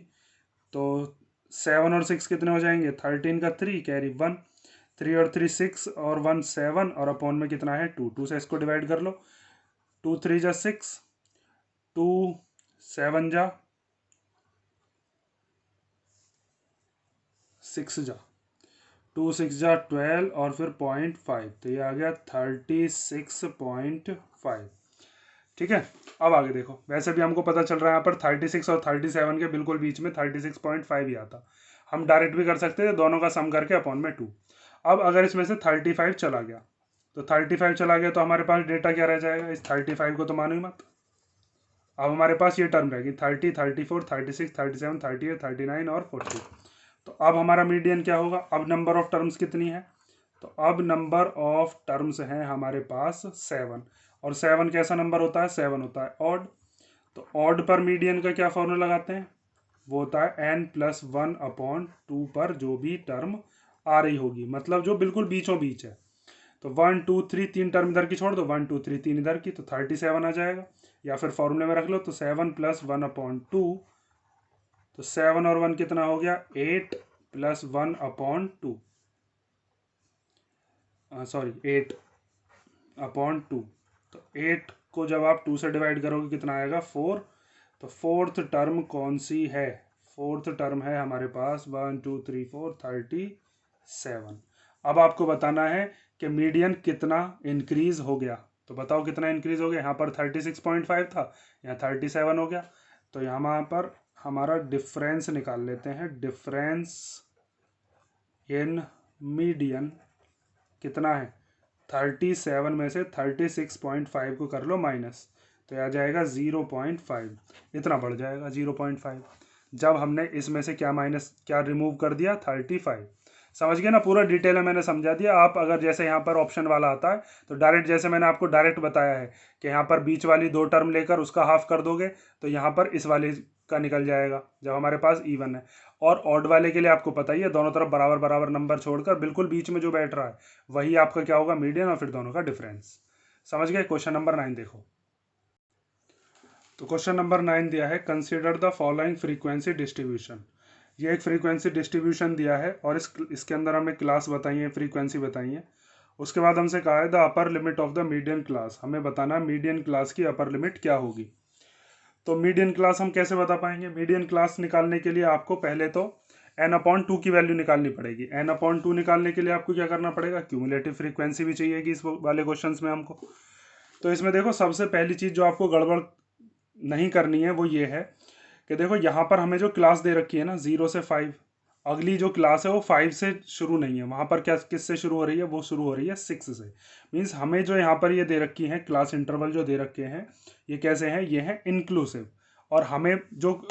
तो 7 और 6 कितने हो जाएंगे, 13 का 3 कैरी 1, 3 और 3 6 और 1 7, और अपॉन में कितना है 2, 2 से इसको डिवाइड कर लो। 2 3 जा 6, 2 7 जा 6 जा 2 6 जा 12, और फिर 0.5, तो ये आ गया 36.5। ठीक है, अब आगे देखो, वैसे भी हमको पता चल रहा है यहाँ पर 36 और 37 के बिल्कुल बीच में 36.5 ही आता। हम डायरेक्ट भी कर सकते थे, दोनों का सम करके अपॉन में 2। अब अगर इसमें से 35 चला गया, तो 35 चला गया तो हमारे पास डेटा क्या रह जाएगा, इस 35 को तो मानो ही मत। अब हमारे पास ये टर्म रहेगी 30, 34, 36, 37, 38, 39 और 40। तो अब हमारा मीडियन क्या होगा, अब नंबर ऑफ टर्म्स कितनी है, तो अब नंबर ऑफ टर्म्स हैं हमारे पास 7, और 7 कैसा नंबर होता है, 7 होता है ऑड। तो ऑड पर मीडियन का क्या फॉर्मूला लगाते हैं, वो होता है n+1/2 पर जो भी टर्म आ रही होगी, मतलब जो बिल्कुल बीचों बीच है। तो 1 2 3 तीन टर्म इधर की छोड़ दो, 1 2 3 तीन इधर की, तो 37 आ जाएगा, या फिर फॉर्मूले में रख लो, तो 7 + 1/2, तो 7 और 1 कितना हो गया, 8 + 1/2, सॉरी 8/2। तो 8 को जब आप 2 से डिवाइड करोगे कितना आएगा, 4। तो फोर्थ टर्म कौन सी है, फोर्थ टर्म है हमारे पास 1 2 3 4 37। अब आपको बताना है कि मीडियन कितना इंक्रीज हो गया, तो बताओ कितना इंक्रीज हो गया। यहाँ पर 36.5 था, यहाँ 37 हो गया। तो यहाँ पर हमारा डिफरेंस निकाल लेते हैं, डिफरेंस इन मीडियन कितना है, 37 में से 36.5 को कर लो माइनस, तो आ जाएगा 0.5, इतना बढ़ जाएगा 0.5, जब हमने इसमें से क्या माइनस क्या रिमूव कर दिया, 35। समझ गए ना, पूरा डिटेल में मैंने समझा दिया। आप अगर जैसे यहाँ पर ऑप्शन वाला आता है तो डायरेक्ट, जैसे मैंने आपको डायरेक्ट बताया है कि यहाँ पर बीच वाली 2 टर्म लेकर उसका हाफ कर दोगे, तो यहाँ पर इस वाले का निकल जाएगा जब हमारे पास इवन है। और ऑड वाले के लिए आपको पता ही है, दोनों तरफ बराबर बराबर नंबर छोड़कर बिल्कुल बीच में जो बैठ रहा है वही आपका क्या होगा, मीडियन, और फिर दोनों का डिफरेंस। समझ गए। क्वेश्चन नंबर 9 देखो। तो क्वेश्चन नंबर 9 दिया है, consider the following frequency distribution. ये एक फ्रीक्वेंसी डिस्ट्रीब्यूशन दिया है और इसके अंदर हमें क्लास बताई है, फ्रीक्वेंसी बताई है। उसके बाद हमसे कहा है the upper limit of the median class, हमें बताना मीडियन क्लास की अपर लिमिट क्या होगी। तो मीडियन क्लास हम कैसे बता पाएंगे, मीडियन क्लास निकालने के लिए आपको पहले तो n/2 की वैल्यू निकालनी पड़ेगी। n/2 निकालने के लिए आपको क्या करना पड़ेगा, क्यूमुलेटिव फ्रीक्वेंसी भी चाहिएगी इस वाले क्वेश्चन में हमको। तो इसमें देखो, सबसे पहली चीज़ जो आपको गड़बड़ नहीं करनी है वो ये है कि देखो यहाँ पर हमें जो क्लास दे रखी है ना 0 से 5, अगली जो क्लास है वो 5 से शुरू नहीं है, वहाँ पर क्या किससे शुरू हो रही है, वो शुरू हो रही है 6 से। मीन्स हमें जो यहाँ पर ये दे रखी है क्लास इंटरवल जो दे रखे हैं, ये कैसे हैं, ये हैं इंक्लूसिव। और हमें जो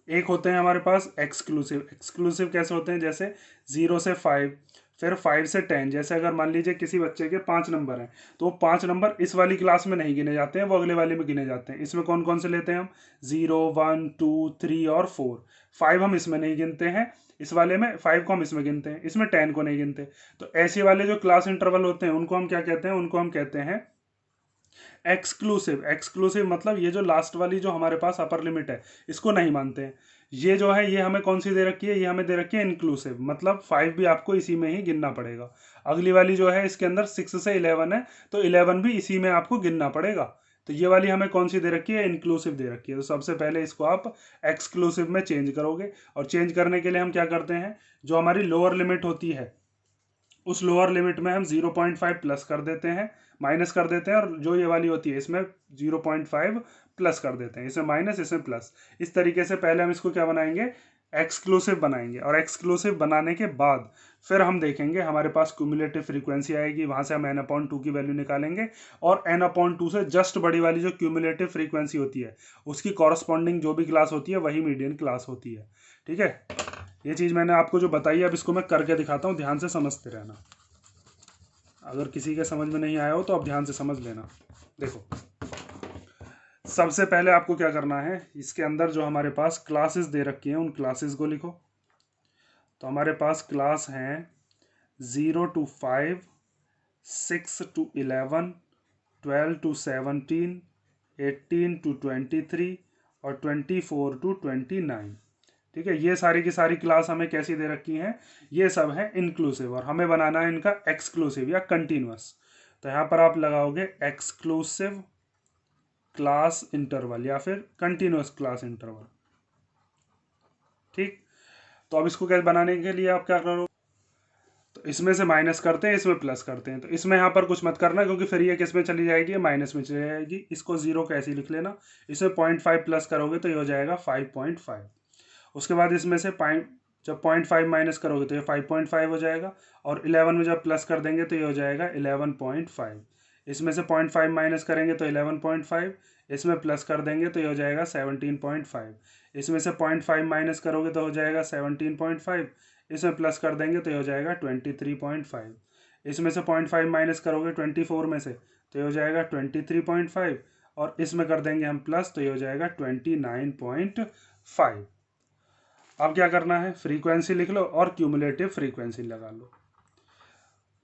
एक होते हैं हमारे पास एक्सक्लूसिव। एक्सक्लूसिव कैसे होते हैं, जैसे 0 से 5, फिर 5 से 10। जैसे अगर मान लीजिए किसी बच्चे के 5 नंबर हैं, तो वो 5 नंबर इस वाली क्लास में नहीं गिने जाते हैं, वो अगले वाले में गिने जाते हैं। इसमें कौन कौन से लेते हैं हम, 0 1 2 3 और 4। 5 हम इसमें नहीं गिनते हैं, इस वाले में 5 को हम इसमें गिनते हैं, इसमें 10 को नहीं गिनते। तो ऐसे वाले जो क्लास इंटरवल होते हैं उनको हम क्या कहते हैं, उनको हम कहते हैं एक्सक्लूसिव। एक्सक्लूसिव मतलब ये जो लास्ट वाली जो हमारे पास अपर लिमिट है इसको नहीं मानते हैं। ये जो है ये हमें कौन सी दे रखी है, ये हमें दे रखी है इंक्लूसिव, मतलब 5 भी आपको इसी में ही गिनना पड़ेगा। अगली वाली जो है इसके अंदर 6 से 11 है, तो 11 भी इसी में आपको गिनना पड़ेगा। तो ये वाली हमें कौन सी दे रखी है, इंक्लूसिव दे रखी है। तो सबसे पहले इसको आप एक्सक्लूसिव में चेंज करोगे, और चेंज करने के लिए हम क्या करते हैं, जो हमारी लोअर लिमिट होती है उस लोअर लिमिट में हम 0.5 प्लस कर देते हैं, माइनस कर देते हैं, और जो ये वाली होती है इसमें 0.5 प्लस कर देते हैं, इसमें माइनस इसमें प्लस। इस तरीके से पहले हम इसको क्या बनाएंगे, एक्सक्लूसिव बनाएंगे। और एक्सक्लूसिव बनाने के बाद फिर हम देखेंगे हमारे पास क्यूमुलेटिव फ्रीक्वेंसी आएगी, वहां से हम n/2 की वैल्यू निकालेंगे, और n/2 से जस्ट बड़ी वाली जो क्यूमुलेटिव फ्रीक्वेंसी होती है उसकी कॉरस्पॉन्डिंग जो भी क्लास होती है वही मीडियन क्लास होती है। ठीक है, ये चीज़ मैंने आपको जो बताई है, अब इसको मैं करके दिखाता हूँ, ध्यान से समझते रहना। अगर किसी के समझ में नहीं आया हो तो अब ध्यान से समझ लेना। देखो, सबसे पहले आपको क्या करना है, इसके अंदर जो हमारे पास क्लासेस दे रखी हैं उन क्लासेस को लिखो। तो हमारे पास क्लास हैं 0 to 5, 6 to 11, 12 to 17, 18 to 23 और 24 to 29। ठीक है, ये सारी की सारी क्लास हमें कैसी दे रखी हैं, ये सब है इंक्लूसिव, और हमें बनाना है इनका एक्सक्लूसिव या कंटिन्यूअस। तो यहाँ पर आप लगाओगे एक्सक्लूसिव क्लास इंटरवल या फिर कंटिन्यूअस क्लास इंटरवल। ठीक, तो अब इसको कैसे बनाने के लिए आप क्या करो, तो इसमें से माइनस करते हैं, इसमें प्लस करते हैं। तो इसमें यहाँ पर कुछ मत करना, क्योंकि फिर ये किस में चली जाएगी, माइनस में चली जाएगी। इसको 0 कैसे लिख लेना, इसमें 0.5 प्लस करोगे तो ये हो जाएगा 5.5। उसके बाद इसमें से जब 0.5 माइनस करोगे तो ये 5.5 हो जाएगा, और 11 में जब प्लस कर देंगे तो ये हो जाएगा 11.5। इसमें से 0.5 माइनस करेंगे तो 11.5, इसमें प्लस कर देंगे तो ये हो जाएगा 17.5। इसमें से 0.5 माइनस करोगे तो हो जाएगा 17.5, इसमें प्लस कर देंगे तो ये हो जाएगा 23.5। इसमें से 0.5 माइनस करोगे 24 में से तो ये हो जाएगा 23.5, और इसमें कर देंगे हम प्लस तो ये हो जाएगा 29.5। अब क्या करना है, फ्रीक्वेंसी लिख लो और क्यूमुलेटिव फ्रीक्वेंसी लगा लो।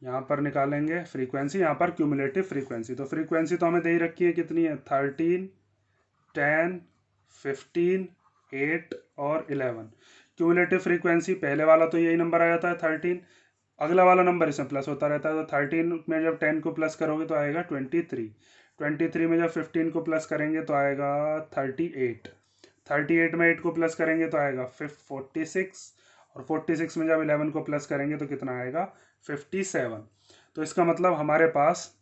यहाँ पर निकालेंगे फ्रीक्वेंसी, यहाँ पर क्यूमुलेटिव फ्रीक्वेंसी। तो फ्रीक्वेंसी तो हमें दे ही रखी है, कितनी है, 13, 10, 15, 8 और 11। क्यूमुलेटिव फ्रीक्वेंसी पहले वाला तो यही नंबर आ जाता है 13, अगला वाला नंबर इसमें प्लस होता रहता है। तो 13 में जब 10 को प्लस करोगे तो आएगा 23, 23 में जब 15 को प्लस करेंगे तो आएगा 38, 38 में 8 को प्लस करेंगे तो आएगा 46, और 46 में जब 11 को प्लस करेंगे तो कितना आएगा, 57। तो इसका मतलब हमारे पास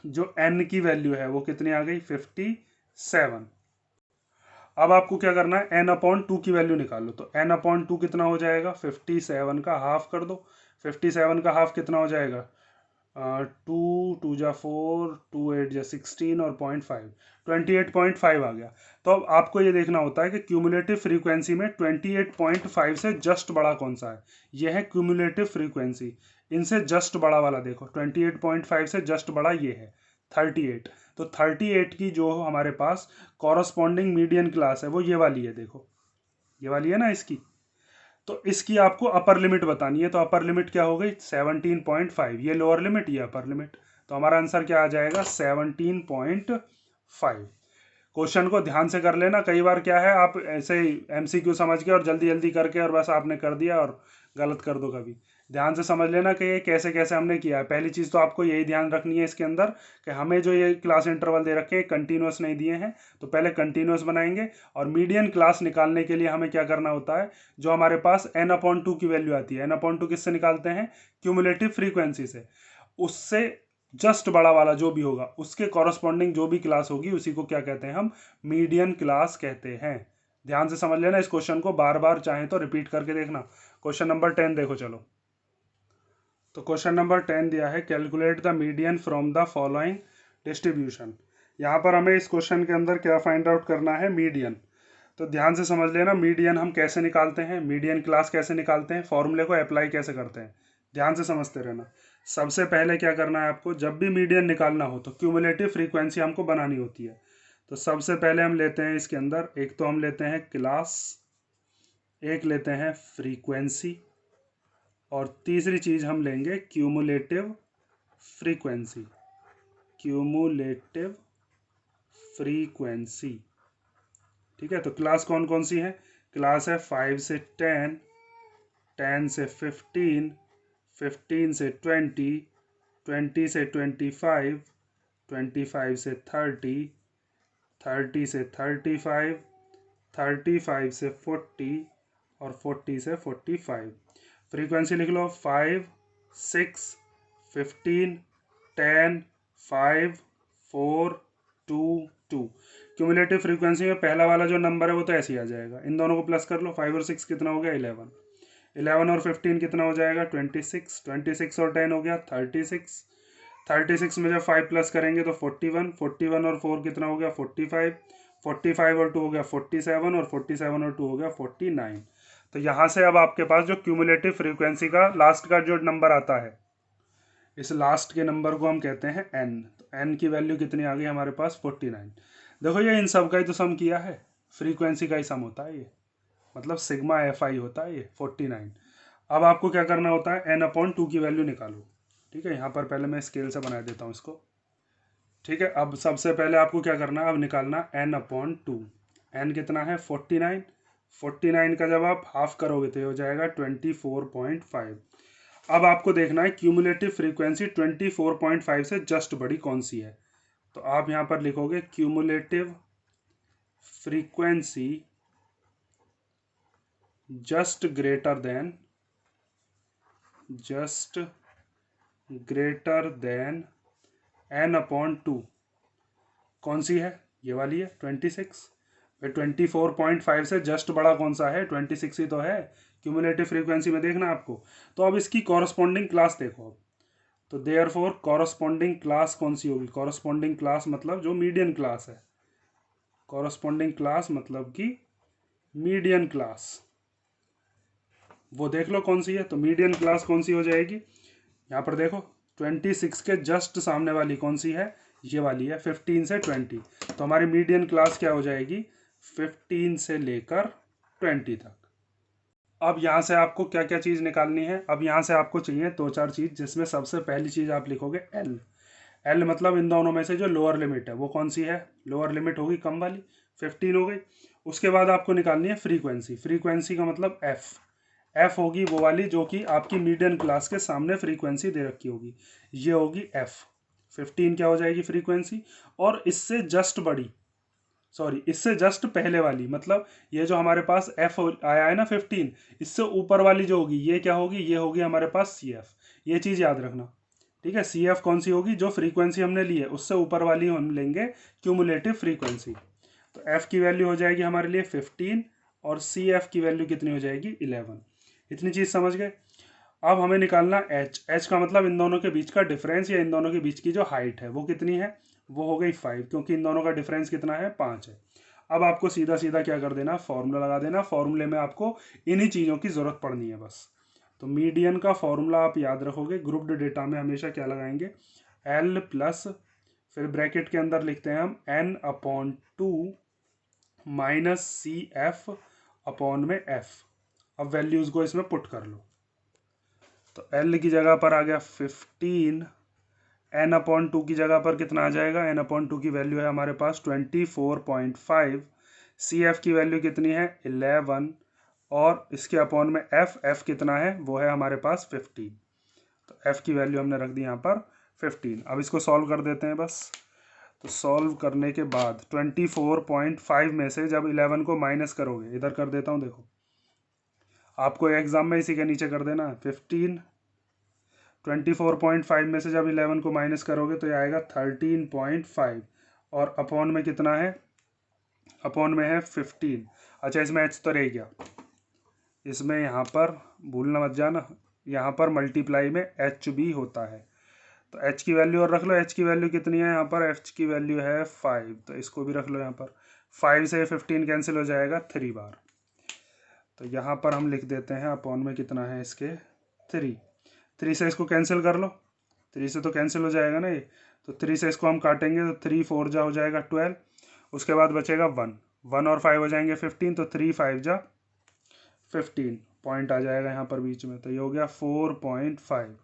जो n की वैल्यू है वो कितनी आ गई, 57। अब आपको क्या करना है, n/2 की वैल्यू निकालो। तो n/2 कितना हो जाएगा, 57 का हाफ कर दो। 57 का हाफ कितना हो जाएगा, 2 2 जा 4, 2 8 जा 16 और 0.5, 28.5 आ गया। तो अब आपको ये देखना होता है कि क्यूमुलेटिव फ्रीक्वेंसी में 28.5 से जस्ट बड़ा कौन सा है। यह है क्यूमुलेटिव फ्रीक्वेंसी, इनसे जस्ट बड़ा वाला देखो, 28.5 से जस्ट बड़ा ये है 38। तो 38 की जो हमारे पास कॉरस्पॉन्डिंग मीडियन क्लास है वो ये वाली है, देखो ये वाली है ना इसकी। तो इसकी आपको अपर लिमिट बतानी है। तो अपर लिमिट क्या हो गई, 17.5, ये लोअर लिमिट, ये अपर लिमिट। तो हमारा आंसर क्या आ जाएगा, 17.5। क्वेश्चन को ध्यान से कर लेना, कई बार क्या है आप ऐसे ही MCQ समझ के और जल्दी जल्दी करके और बस आपने कर दिया और गलत कर दो। कभी ध्यान से समझ लेना कि ये कैसे कैसे हमने किया है। पहली चीज़ तो आपको यही ध्यान रखनी है इसके अंदर कि हमें जो ये क्लास इंटरवल दे रखे हैं कंटिन्यूस नहीं दिए हैं, तो पहले कंटिन्यूस बनाएंगे। और मीडियन क्लास निकालने के लिए हमें क्या करना होता है, जो हमारे पास n/2 की वैल्यू आती है, n/2 किससे निकालते हैं, क्यूमुलेटिव फ्रीक्वेंसी से। उससे जस्ट बड़ा वाला जो भी होगा उसके कॉरस्पॉन्डिंग जो भी क्लास होगी उसी को क्या कहते हैं, हम मीडियन क्लास कहते हैं। ध्यान से समझ लेना, इस क्वेश्चन को बार बार चाहें तो रिपीट करके देखना। क्वेश्चन नंबर 10 देखो चलो। तो क्वेश्चन नंबर 10 दिया है, calculate the median from the following distribution. यहाँ पर हमें इस क्वेश्चन के अंदर क्या फाइंड आउट करना है, मीडियन। तो ध्यान से समझ लेना, मीडियन हम कैसे निकालते हैं, मीडियन क्लास कैसे निकालते हैं, फॉर्मूले को अप्लाई कैसे करते हैं, ध्यान से समझते रहना। सबसे पहले क्या करना है आपको, जब भी मीडियन निकालना हो तो क्यूमुलेटिव फ्रीक्वेंसी हमको बनानी होती है। तो सबसे पहले हम लेते हैं इसके अंदर, एक तो हम लेते हैं क्लास, एक लेते हैं फ्रीक्वेंसी, और तीसरी चीज हम लेंगे क्यूमुलेटिव फ्रीक्वेंसी। क्यूमुलेटिव फ्रीक्वेंसी, ठीक है। तो क्लास कौन कौन सी है, क्लास है 5 से 10, 10 से 15, 15 से 20, 20 से 25, 25 से 30, 30 से 35, 35 से 40 और 40 से 45। फ्रीक्वेंसी लिख लो, 5, 6, 15, 10, 5, 4, 2, 2। क्यूमुलेटिव फ्रीक्वेंसी में पहला वाला जो नंबर है वो तो ऐसे ही आ जाएगा, इन दोनों को प्लस कर लो। 5 और 6 कितना हो गया, 11, 11 और 15 कितना हो जाएगा, 26, 26 और 10 हो गया 36, 36 में जब 5 प्लस करेंगे तो 41, 41 और 4 कितना हो गया, 45, 45 और 2 हो गया 47, और 47 और 2 हो गया 49। तो यहाँ से अब आपके पास जो क्यूमुलेटिव फ्रीक्वेंसी का लास्ट का जो नंबर आता है, इस लास्ट के नंबर को हम कहते हैं n। तो n की वैल्यू कितनी आ गई हमारे पास, 49। देखो ये इन सब का ही तो सम किया है, फ्रीक्वेंसी का ही सम होता है ये, मतलब सिग्मा एफ आई होता है ये 49। अब आपको क्या करना होता है, n/2 की वैल्यू निकालो। ठीक है, यहाँ पर पहले मैं स्केल से बना देता हूँ इसको। ठीक है, अब सबसे पहले आपको क्या करना है, अब निकालना n/2। n कितना है 49। 49 का जब आप हाफ करोगे तो ये हो जाएगा 24.5। अब आपको देखना है क्यूमुलेटिव फ्रीक्वेंसी 24.5 से जस्ट बड़ी कौन सी है। तो आप यहाँ पर लिखोगे cumulative frequency just greater than n/2 कौन सी है, ये वाली है 26। 24.5 से जस्ट बड़ा कौन सा है, 26 ही तो है क्यूमुलेटिव फ्रीक्वेंसी में, देखना आपको। तो अब इसकी कॉरस्पॉन्डिंग क्लास देखो अब। तो देयरफॉर कॉरस्पॉन्डिंग क्लास कौन सी होगी, कॉरस्पॉन्डिंग क्लास मतलब जो मीडियन क्लास है, कॉरस्पॉन्डिंग क्लास मतलब कि मीडियन क्लास, वो देख लो कौन सी है। तो मीडियन क्लास कौन सी हो जाएगी, यहाँ पर देखो 26 के जस्ट सामने वाली कौन सी है, ये वाली है 15 से 20। तो हमारी मीडियन क्लास क्या हो जाएगी, 15 से लेकर 20 तक। अब यहाँ से आपको क्या क्या चीज़ निकालनी है, अब यहाँ से आपको चाहिए दो चार चीज़, जिसमें सबसे पहली चीज़ आप लिखोगे एल। एल मतलब इन दोनों में से जो लोअर लिमिट है वो कौन सी है, लोअर लिमिट होगी कम वाली, 15 हो गई। उसके बाद आपको निकालनी है फ्रीक्वेंसी। फ्रीक्वेंसी का मतलब एफ। एफ होगी वो वाली जो कि आपकी मीडियन क्लास के सामने फ्रीक्वेंसी दे रखी होगी, ये होगी एफ। 15 क्या हो जाएगी फ्रीक्वेंसी, और इससे जस्ट बड़ी, सॉरी इससे जस्ट पहले वाली, मतलब ये जो हमारे पास एफ आया है ना 15, इससे ऊपर वाली जो होगी ये क्या होगी, ये होगी हमारे पास सी एफ। ये चीज़ याद रखना। ठीक है, सी एफ कौन सी होगी, जो फ्रीक्वेंसी हमने ली है उससे ऊपर वाली हम लेंगे क्यूमुलेटिव फ्रीक्वेंसी। तो एफ की वैल्यू हो जाएगी हमारे लिए 15, और सी एफ की वैल्यू कितनी हो जाएगी 11। इतनी चीज़ समझ गए। अब हमें निकालना एच। एच का मतलब इन दोनों के बीच का डिफरेंस, या इन दोनों के बीच की जो हाइट है वो कितनी है, वो हो गई 5, क्योंकि इन दोनों का डिफरेंस कितना है 5 है। अब आपको सीधा सीधा क्या कर देना, फॉर्मूला लगा देना। फॉर्मूले में आपको इन्हीं चीज़ों की ज़रूरत पड़नी है बस। तो मीडियन का फॉर्मूला आप याद रखोगे, ग्रुप्ड डेटा में हमेशा क्या लगाएंगे, एल प्लस, फिर ब्रैकेट के अंदर लिखते हैं हम n/2 minus C F upon में एफ। अब वैल्यूज़ को इसमें पुट कर लो। तो L की जगह पर आ गया 15, n/2 की जगह पर कितना आ जाएगा, n/2 की वैल्यू है हमारे पास 24.5। सी एफ की वैल्यू कितनी है 11, और इसके अपॉन में एफ कितना है, वो है हमारे पास 15। तो एफ की वैल्यू हमने रख दी यहाँ पर 15। अब इसको सॉल्व कर देते हैं बस। तो सॉल्व करने के बाद 24.5 में से जब 11 को माइनस करोगे, इधर कर देता हूँ देखो, आपको एग्जाम में इसी के नीचे कर देना 15। 24.5 में से जब 11 को माइनस करोगे तो ये आएगा 13.5, और अपॉन में कितना है, अपॉन में है 15। अच्छा इसमें एच तो रह गया, इसमें यहाँ पर भूलना मत जाना, यहाँ पर मल्टीप्लाई में एच भी होता है। तो एच की वैल्यू और रख लो, एच की वैल्यू कितनी है यहाँ पर, एच की वैल्यू है 5, तो इसको भी रख लो यहाँ पर। 5 से 15 कैंसिल हो जाएगा 3 बार, तो यहाँ पर हम लिख देते हैं अपॉन में कितना है इसके 3। 3 से इसको कैंसिल कर लो, 3 से तो कैंसिल हो जाएगा ना ये, तो 3 से इसको हम काटेंगे तो 3 4 जा हो जाएगा 12, उसके बाद बचेगा 1, 1 और 5 हो जाएंगे 15, तो 3 5 जा 15, पॉइंट आ जाएगा यहाँ पर बीच में, तो ये हो गया 4.5।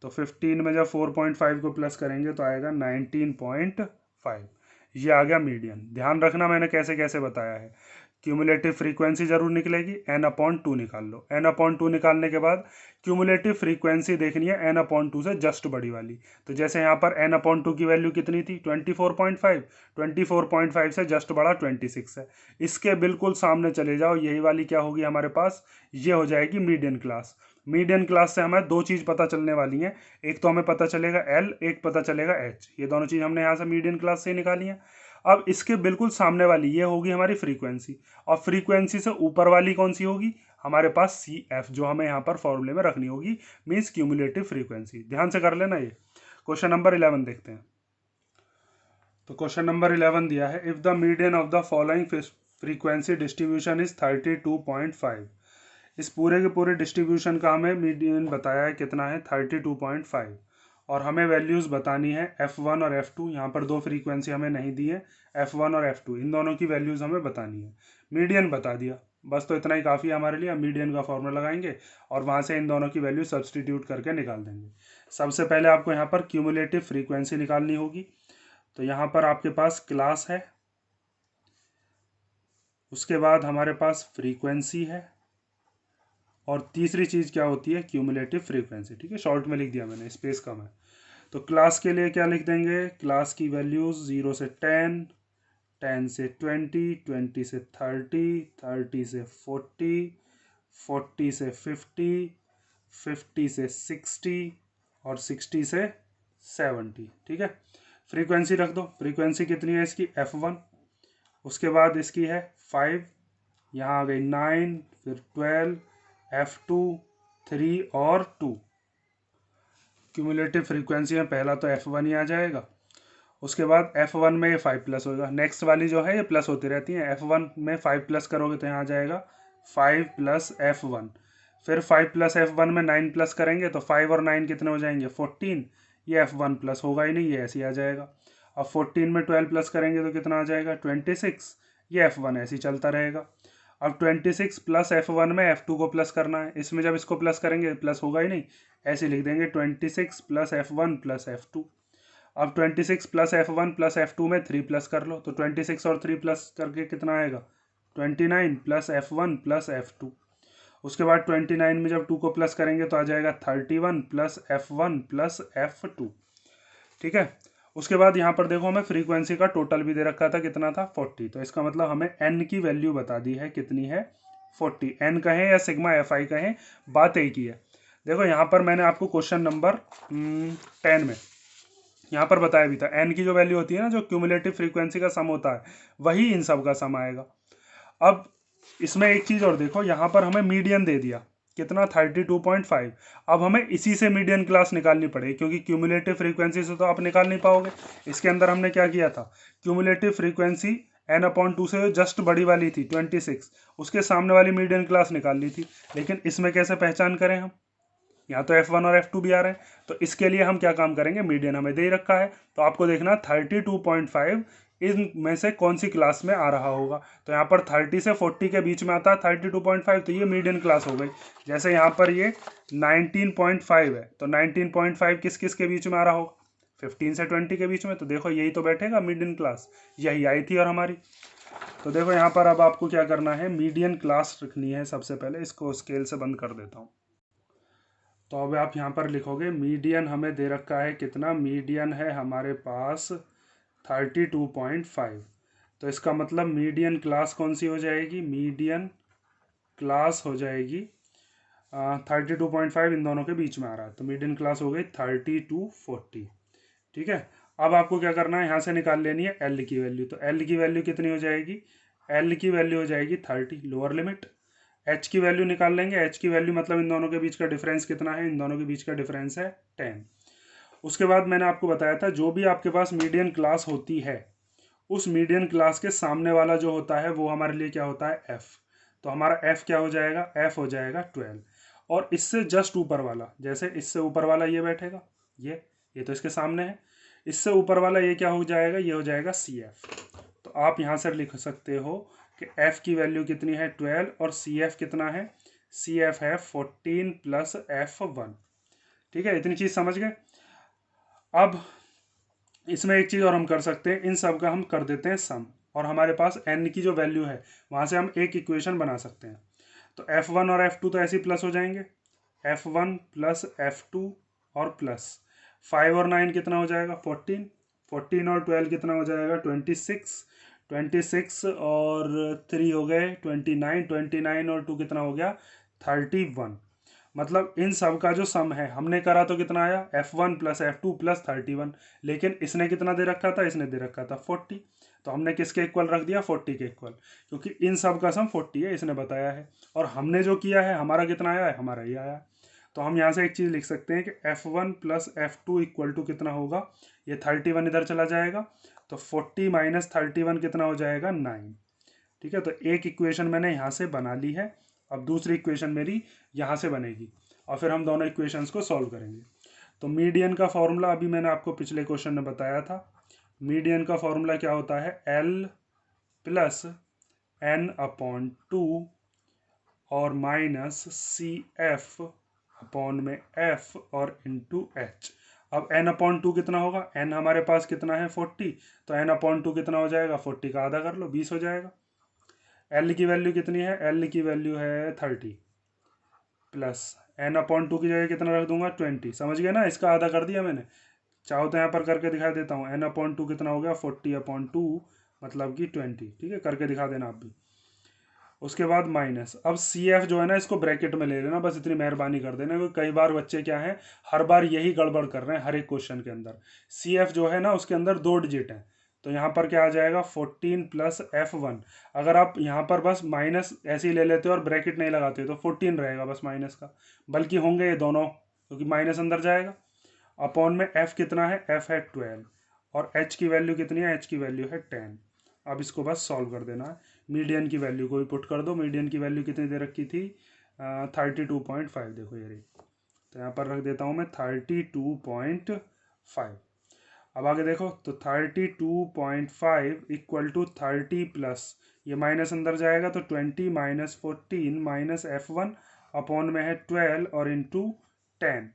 तो 15 में जब 4.5 को प्लस करेंगे तो आएगा 19.5। ये आ गया मीडियन। ध्यान रखना मैंने कैसे कैसे बताया है। क्यूमुलेटिव फ्रीक्वेंसी जरूर निकलेगी, n/2 निकाल लो। n/2 निकालने के बाद क्यूमुलेटिव फ्रीक्वेंसी देखनी है n/2 से जस्ट बड़ी वाली। तो जैसे यहाँ पर n/2 की वैल्यू कितनी थी 24.5, 24.5 से जस्ट बड़ा 26 है। इसके बिल्कुल सामने चले जाओ, यही वाली क्या होगी हमारे पास, ये हो जाएगी मीडियन क्लास। मीडियन क्लास से हमें दो चीज़ पता चलने वाली हैं, एक तो हमें पता चलेगा एल, एक पता चलेगा एच। ये दोनों चीज़ हमने यहाँ से मीडियन क्लास से ही निकाली है। अब इसके बिल्कुल सामने वाली ये होगी हमारी फ्रीक्वेंसी, और फ्रीक्वेंसी से ऊपर वाली कौन सी होगी हमारे पास सी एफ, जो हमें यहाँ पर फॉर्मूले में रखनी होगी, मीन्स क्यूमुलेटिव फ्रीक्वेंसी। ध्यान से कर लेना ये। क्वेश्चन नंबर 11 देखते हैं। तो क्वेश्चन नंबर 11 दिया है, if the median of the following frequency distribution is 32.5। इस पूरे के पूरे डिस्ट्रीब्यूशन का हमें मीडियन बताया है कितना है 32.5, और हमें वैल्यूज़ बतानी है F1 और F2। यहाँ पर दो फ्रीक्वेंसी हमें नहीं दी है, F1 और F2, इन दोनों की वैल्यूज़ हमें बतानी है। मीडियन बता दिया, बस तो इतना ही काफ़ी है हमारे लिए। हम मीडियन का फॉर्मूला लगाएंगे और वहाँ से इन दोनों की वैल्यू सब्सटीट्यूट करके निकाल देंगे। सबसे पहले आपको यहाँ पर क्यूमुलेटिव फ्रीक्वेंसी निकालनी होगी। तो यहाँ पर आपके पास क्लास है, उसके बाद हमारे पास फ्रीक्वेंसी है, और तीसरी चीज़ क्या होती है, क्यूमुलेटिव फ्रीक्वेंसी। ठीक है, शॉर्ट में लिख दिया मैंने, स्पेस कम है। तो क्लास के लिए क्या लिख देंगे, क्लास की वैल्यूज़ 0 से 10, 10 से 20, 20 से 30, 30 से 40, 40 से 50, 50 से 60 और 60 से 70। ठीक है, फ्रीक्वेंसी रख दो। फ्रीक्वेंसी कितनी है इसकी, F1, उसके बाद इसकी है 5, यहाँ आ गई 9, फिर 12, F2 3 और 2। क्यूमुलेटिव फ्रीक्वेंसी में पहला तो F1 ही आ जाएगा, उसके बाद F1 में ये 5 प्लस होगा। नेक्स्ट वाली जो है ये प्लस होती रहती है। F1 में 5 प्लस करोगे तो यहाँ आ जाएगा 5 प्लस F1, फिर 5 प्लस F1 में 9 प्लस करेंगे तो 5 और 9 कितने हो जाएंगे, 14। ये F1 प्लस होगा ही नहीं, ये ऐसे ही आ जाएगा। अब 14 में 12 प्लस करेंगे तो कितना आ जाएगा, 26। ये F1 ऐसे ही चलता रहेगा। अब 26 प्लस F1 में F2 को प्लस करना है, इसमें जब इसको प्लस करेंगे प्लस होगा ही नहीं, ऐसे लिख देंगे 26 प्लस F1 प्लस F2। अब 26 प्लस F1 प्लस F2 में 3 प्लस कर लो, तो 26 और 3 प्लस करके कितना आएगा, 29 प्लस F1 प्लस F2। उसके बाद 29 में जब 2 को प्लस करेंगे तो आ जाएगा 31 प्लस F1 प्लस F2। ठीक है, उसके बाद यहाँ पर देखो हमें फ्रीक्वेंसी का टोटल भी दे रखा था, कितना था, 40। तो इसका मतलब हमें n की वैल्यू बता दी है, कितनी है, 40। n कहें या सिग्मा fi कहें, बात एक ही है। देखो यहाँ पर मैंने आपको क्वेश्चन नंबर 10 में यहाँ पर बताया भी था, n की जो वैल्यू होती है ना, जो क्यूमुलेटिव फ्रीक्वेंसी का सम होता है, वही इन सब का सम आएगा। अब इसमें एक चीज़ और देखो, यहाँ पर हमें मीडियन दे दिया, कितना, 32.5। अब हमें इसी से मीडियन क्लास निकालनी पड़ेगी, क्योंकि क्यूमुलेटिव फ्रीक्वेंसी से तो आप निकाल नहीं पाओगे। इसके अंदर हमने क्या किया था, क्यूमुलेटिव फ्रीक्वेंसी n/2 से जस्ट बड़ी वाली थी 26, उसके सामने वाली मीडियन क्लास निकाल ली थी। लेकिन इसमें कैसे पहचान करें हम, यहाँ तो F1 और F2 भी आ रहे हैं, तो इसके लिए हम क्या काम करेंगे, मीडियन हमें दे ही रखा है, तो आपको देखना 32.5 इनमें से कौन सी क्लास में आ रहा होगा। तो यहाँ पर 30 से 40 के बीच में आता है 32.5, तो ये मीडियन क्लास हो गई। जैसे यहाँ पर ये 19.5 है, तो 19.5 किस किस के बीच में आ रहा होगा, 15 से 20 के बीच में। तो देखो यही तो बैठेगा मीडियन क्लास, यही आई थी और हमारी। तो देखो यहाँ पर अब आपको क्या करना है, मीडियन क्लास रखनी है। सबसे पहले इसको स्केल से बंद कर देता हूँ। तो अब आप यहाँ पर लिखोगे, मीडियन हमें दे रखा है कितना, मीडियन है हमारे पास 32.5। तो इसका मतलब मीडियन क्लास कौन सी हो जाएगी, मीडियन क्लास हो जाएगी 32.5, इन दोनों के बीच में आ रहा है, तो मीडियन क्लास हो गई 3240। ठीक है, अब आपको क्या करना है, यहाँ से निकाल लेनी है एल की वैल्यू। तो एल की वैल्यू कितनी हो जाएगी, एल की वैल्यू हो जाएगी 30, लोअर लिमिट। एच की वैल्यू निकाल लेंगे, एच की वैल्यू मतलब इन दोनों के बीच का डिफरेंस कितना है, इन दोनों के बीच का डिफरेंस है 10। उसके बाद मैंने आपको बताया था, जो भी आपके पास मीडियन क्लास होती है, उस मीडियन क्लास के सामने वाला जो होता है वो हमारे लिए क्या होता है, एफ। तो हमारा एफ क्या हो जाएगा, एफ हो जाएगा 12। और इससे जस्ट ऊपर वाला, जैसे इससे ऊपर वाला ये बैठेगा, ये तो इसके सामने है, इससे ऊपर वाला ये क्या हो जाएगा, ये हो जाएगा सी एफ। तो आप यहाँ से लिख सकते हो कि f की वैल्यू कितनी है 12, और सी एफ कितना है, सी एफ है 14 प्लस F1। ठीक है, इतनी चीज़ समझ गए। अब इसमें एक चीज़ और हम कर सकते हैं, इन सब का हम कर देते हैं सम, और हमारे पास n की जो वैल्यू है वहाँ से हम एक इक्वेशन बना सकते हैं। तो F1 और F2 तो ऐसे ही प्लस हो जाएंगे, F1 प्लस F2 और प्लस 5 और 9 कितना हो जाएगा, 14, 14 और 12 कितना हो जाएगा, 26, 26 और 3 हो गए 29, 29 और 2 कितना हो गया, 31। मतलब इन सब का जो सम है हमने करा तो कितना आया, F1 प्लस F2 प्लस 31। लेकिन इसने कितना दे रखा था, इसने दे रखा था 40, तो हमने किसके इक्वल रख दिया, 40 के इक्वल, क्योंकि इन सब का सम 40 है, इसने बताया है। और हमने जो किया है, हमारा कितना आया है, हमारा ही आया। तो हम यहाँ से एक चीज़ लिख सकते हैं कि F1 plus F2 equal to कितना होगा, ये 31 इधर चला जाएगा, तो 40 माइनस 31 कितना हो जाएगा, 9। ठीक है, तो एक इक्वेशन मैंने यहाँ से बना ली है। अब दूसरी इक्वेशन मेरी यहाँ से बनेगी, और फिर हम दोनों इक्वेशंस को सॉल्व करेंगे। तो मीडियन का फॉर्मूला अभी मैंने आपको पिछले क्वेश्चन में बताया था। मीडियन का फॉर्मूला क्या होता है, L प्लस n अपॉन 2 और माइनस सी एफ अपॉन में f और इंटू एच। अब n अपॉन 2 कितना होगा, n हमारे पास कितना है 40, तो n अपॉन 2 कितना हो जाएगा, 40 का आधा कर लो 20 हो जाएगा। l की वैल्यू कितनी है, l की वैल्यू है 30 प्लस n अपॉन 2 की जगह कितना रख दूंगा 20। समझ गए ना, इसका आधा कर दिया मैंने। चाहो तो यहाँ पर करके दिखा देता हूँ, n अपॉन 2 कितना हो गया 40 अपॉन 2 मतलब कि 20। ठीक है, करके दिखा देना आप भी। उसके बाद माइनस, अब सी एफ जो है ना इसको ब्रैकेट में ले लेना, बस इतनी मेहरबानी कर देना, क्योंकि कई बार बच्चे क्या है हर बार यही गड़बड़ कर रहे हैं हर एक क्वेश्चन के अंदर। सी एफ जो है ना उसके अंदर 2 डिजिट हैं, तो यहाँ पर क्या आ जाएगा 14 प्लस F1। अगर आप यहाँ पर बस माइनस ऐसे ही ले लेते हो और ब्रैकेट नहीं लगाते हो तो 14 रहेगा बस माइनस का, बल्कि होंगे ये दोनों क्योंकि माइनस अंदर जाएगा। अपॉन में f कितना है, f है 12 और h की वैल्यू कितनी है, h की वैल्यू है 10। अब इसको बस सॉल्व कर देना है, मीडियन की वैल्यू को भी पुट कर दो। मीडियन की वैल्यू कितनी दे रखी थी 32.5, देखो ये रही, तो यहाँ पर रख देता हूँ मैं 32.5। अब आगे देखो तो 32.5 इक्वल टू 30 प्लस ये माइनस अंदर जाएगा तो 20 माइनस 14 माइनस F1 अपॉन में है 12 और इंटू 10।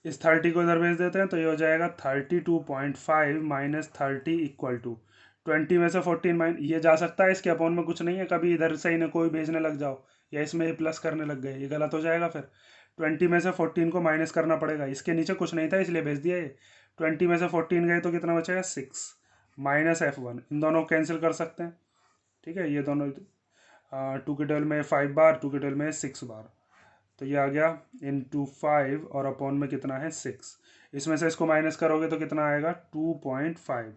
इस 30 को इधर भेज देते हैं तो ये हो जाएगा 32.5 माइनस 30 इक्वल टू 20 में से 14 माइन, ये जा सकता है इसके अपॉन में कुछ नहीं है, कभी इधर से ही ना कोई भेजने लग जाओ या इसमें ही प्लस करने लग गए, ये गलत हो जाएगा। फिर 20 में से 14 को माइनस करना पड़ेगा, इसके नीचे कुछ नहीं था इसलिए भेज दिया ये। 20 में से 14 गए तो कितना बचेगा 6 माइनस F1, इन दोनों को कैंसिल कर सकते हैं। ठीक है, ये दोनों 2 के टेबल में 5 बार, 2 के टेबल में 6 बार, तो ये आ गया इंटू 5 और अपॉन में कितना है 6। इसमें से इसको माइनस करोगे तो कितना आएगा 2.5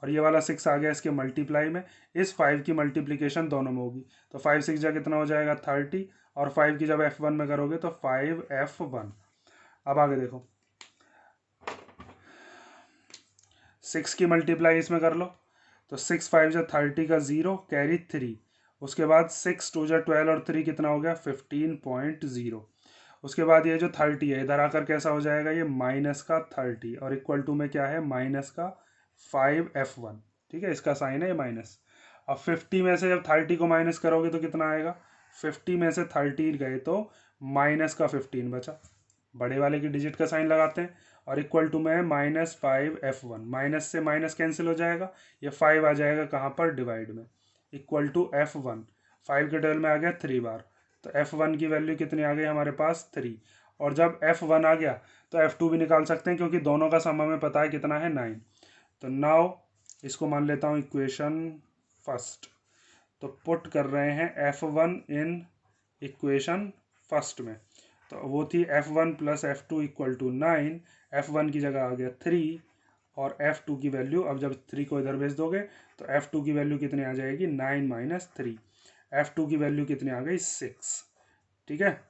और ये वाला 6 आ गया इसके मल्टीप्लाई में। इस 5 की मल्टीप्लिकेशन दोनों में होगी तो 5 6 जा कितना हो जाएगा 30 और 5 की जब F1 में करोगे तो 5F1। अब आगे देखो 6 की मल्टीप्लाई इसमें कर लो तो 6 5 जा 30 का 0 कैरी 3, उसके बाद 6 2 जा 12 और 3 कितना हो गया 15.0। उसके बाद ये जो 30 है इधर आकर कैसा हो जाएगा ये माइनस का 30 और इक्वल टू में क्या है माइनस का 5F1। ठीक है, इसका साइन है ये माइनस। अब 50 में से जब 30 को माइनस करोगे तो कितना आएगा, 50 में से 30 गए तो माइनस का 15 बचा, बड़े वाले की डिजिट का साइन लगाते हैं और इक्वल टू में है माइनस 5F1। माइनस से माइनस कैंसिल हो जाएगा, ये 5 आ जाएगा कहाँ पर डिवाइड में, इक्वल टू F1। 5 के टेबल में आ गया 3 बार, तो F1 की वैल्यू कितनी आ गई हमारे पास 3। और जब F1 आ गया तो F2 भी निकाल सकते हैं क्योंकि दोनों का सम हमें पता है कितना है 9। तो नाउ इसको मान लेता हूँ इक्वेशन फर्स्ट, तो पुट कर रहे हैं F1 इन इक्वेशन फर्स्ट में, तो वो थी F1 plus F2 equal to 9। F1 की जगह आ गया 3 और F2 की वैल्यू, अब जब 3 को इधर भेज दोगे तो F2 की वैल्यू कितनी आ जाएगी 9 माइनस 3, F2 की वैल्यू कितनी आ गई 6। ठीक है,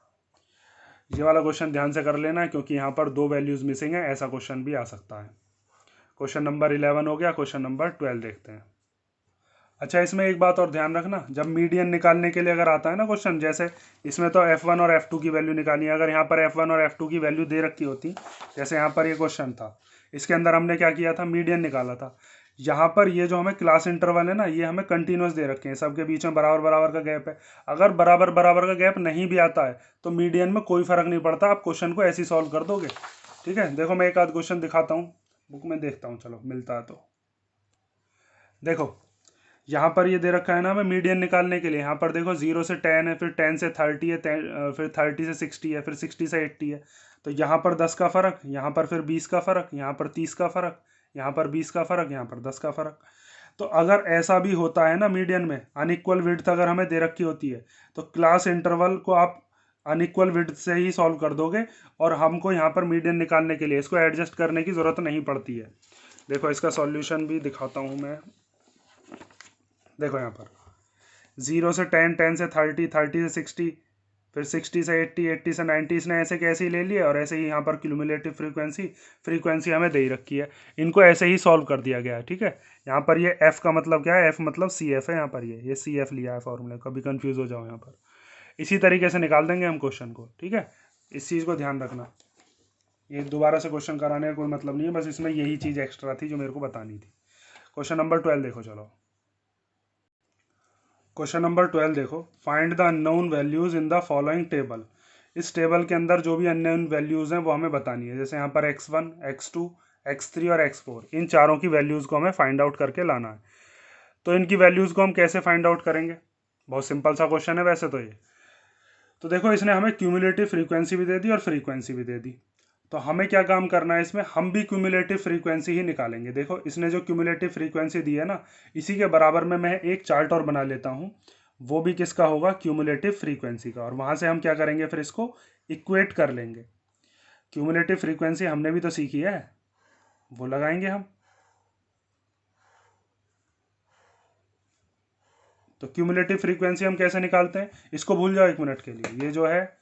ये वाला क्वेश्चन ध्यान से कर लेना क्योंकि यहाँ पर 2 वैल्यूज मिसिंग है, ऐसा क्वेश्चन भी आ सकता है। क्वेश्चन नंबर 11 हो गया, क्वेश्चन नंबर 12 देखते हैं। अच्छा, इसमें एक बात और ध्यान रखना, जब मीडियन निकालने के लिए अगर आता है ना क्वेश्चन, जैसे इसमें तो F1 और F2 की वैल्यू निकालनी है, अगर यहाँ पर F1 और F2 की वैल्यू दे रखी होती, जैसे यहाँ पर ये क्वेश्चन था, इसके अंदर हमने क्या किया था मीडियन निकाला था। यहाँ पर ये जो हमें क्लास इंटरवल है ना ये हमें कंटिन्यूस दे रखे हैं, सबके बीच में बराबर बराबर का गैप है। अगर बराबर बराबर का गैप नहीं भी आता है तो मीडियन में कोई फर्क नहीं पड़ता, आप क्वेश्चन को ऐसे ही सॉल्व कर दोगे। ठीक है, देखो मैं एक आध क्वेश्चन दिखाता हूँ, बुक में देखता हूँ, चलो मिलता है तो। देखो यहाँ पर ये दे रखा है ना हमें मीडियन निकालने के लिए, यहाँ पर देखो 0 से 10 है, फिर 10 से 30 है, फिर 30 से 60 है, फिर 60 से 80 है। तो यहाँ पर 10 का फ़र्क, यहाँ पर फिर 20 का फ़र्क, यहाँ पर 30 का फ़र्क, यहाँ पर 20 का फ़र्क, यहाँ पर 10 का फ़र्क। तो अगर ऐसा भी होता है ना मीडियन में, अनइक्वल विड्थ अगर हमें दे रखी होती है तो क्लास इंटरवल को आप अनइक्वल विड्थ से ही सॉल्व कर दोगे और हमको यहाँ पर मीडियन निकालने के लिए इसको एडजस्ट करने की ज़रूरत नहीं पड़ती है। देखो इसका सॉल्यूशन भी दिखाता हूँ मैं। देखो यहाँ पर 0 से 10, 10 से 30, 30 से 60, फिर 60 से 80, 80 से 90, इसने ऐसे कैसे ही ले लिया और ऐसे ही यहाँ पर क्यूमुलेटिव फ्रीक्वेंसी हमें दे ही रखी है, इनको ऐसे ही सॉल्व कर दिया गया है। ठीक है, यहाँ पर ये f का मतलब क्या है, f मतलब सी एफ है, यहाँ पर ये सी एफ लिया है फॉर्मूले, कभी कंफ्यूज हो जाओ यहाँ पर। इसी तरीके से निकाल देंगे हम क्वेश्चन को। ठीक है, इस चीज़ को ध्यान रखना। ये दोबारा से क्वेश्चन कराने का कोई मतलब नहीं है, बस इसमें यही चीज़ एक्स्ट्रा थी जो मेरे को बतानी थी। क्वेश्चन नंबर 12 देखो, चलो क्वेश्चन नंबर 12 देखो, find the unknown values in the following table. इस टेबल के अंदर जो भी अननोन वैल्यूज हैं वो हमें बतानी है। जैसे यहाँ पर x1, x2, x3 और x4, इन चारों की वैल्यूज को हमें फाइंड आउट करके लाना है। तो इनकी वैल्यूज को हम कैसे फाइंड आउट करेंगे? बहुत सिंपल सा क्वेश्चन है वैसे तो ये। तो देखो, इसने हमें क्यूमुलेटिव फ्रीक्वेंसी भी दे दी और फ्रीक्वेंसी भी दे दी। तो हमें क्या काम करना है इसमें, हम भी क्यूमुलेटिव फ्रीक्वेंसी ही निकालेंगे। देखो, इसने जो क्यूमुलेटिव फ्रीक्वेंसी दी है ना, इसी के बराबर में मैं एक चार्ट और बना लेता हूँ। वो भी किसका होगा? क्यूमुलेटिव फ्रीक्वेंसी का। और वहां से हम क्या करेंगे, फिर इसको इक्वेट कर लेंगे। क्यूमुलेटिव फ्रीक्वेंसी हमने भी तो सीखी है, वो लगाएंगे हम। तो क्यूमुलेटिव फ्रीक्वेंसी हम कैसे निकालते हैं, इसको भूल जाओ 1 मिनट के लिए। ये जो है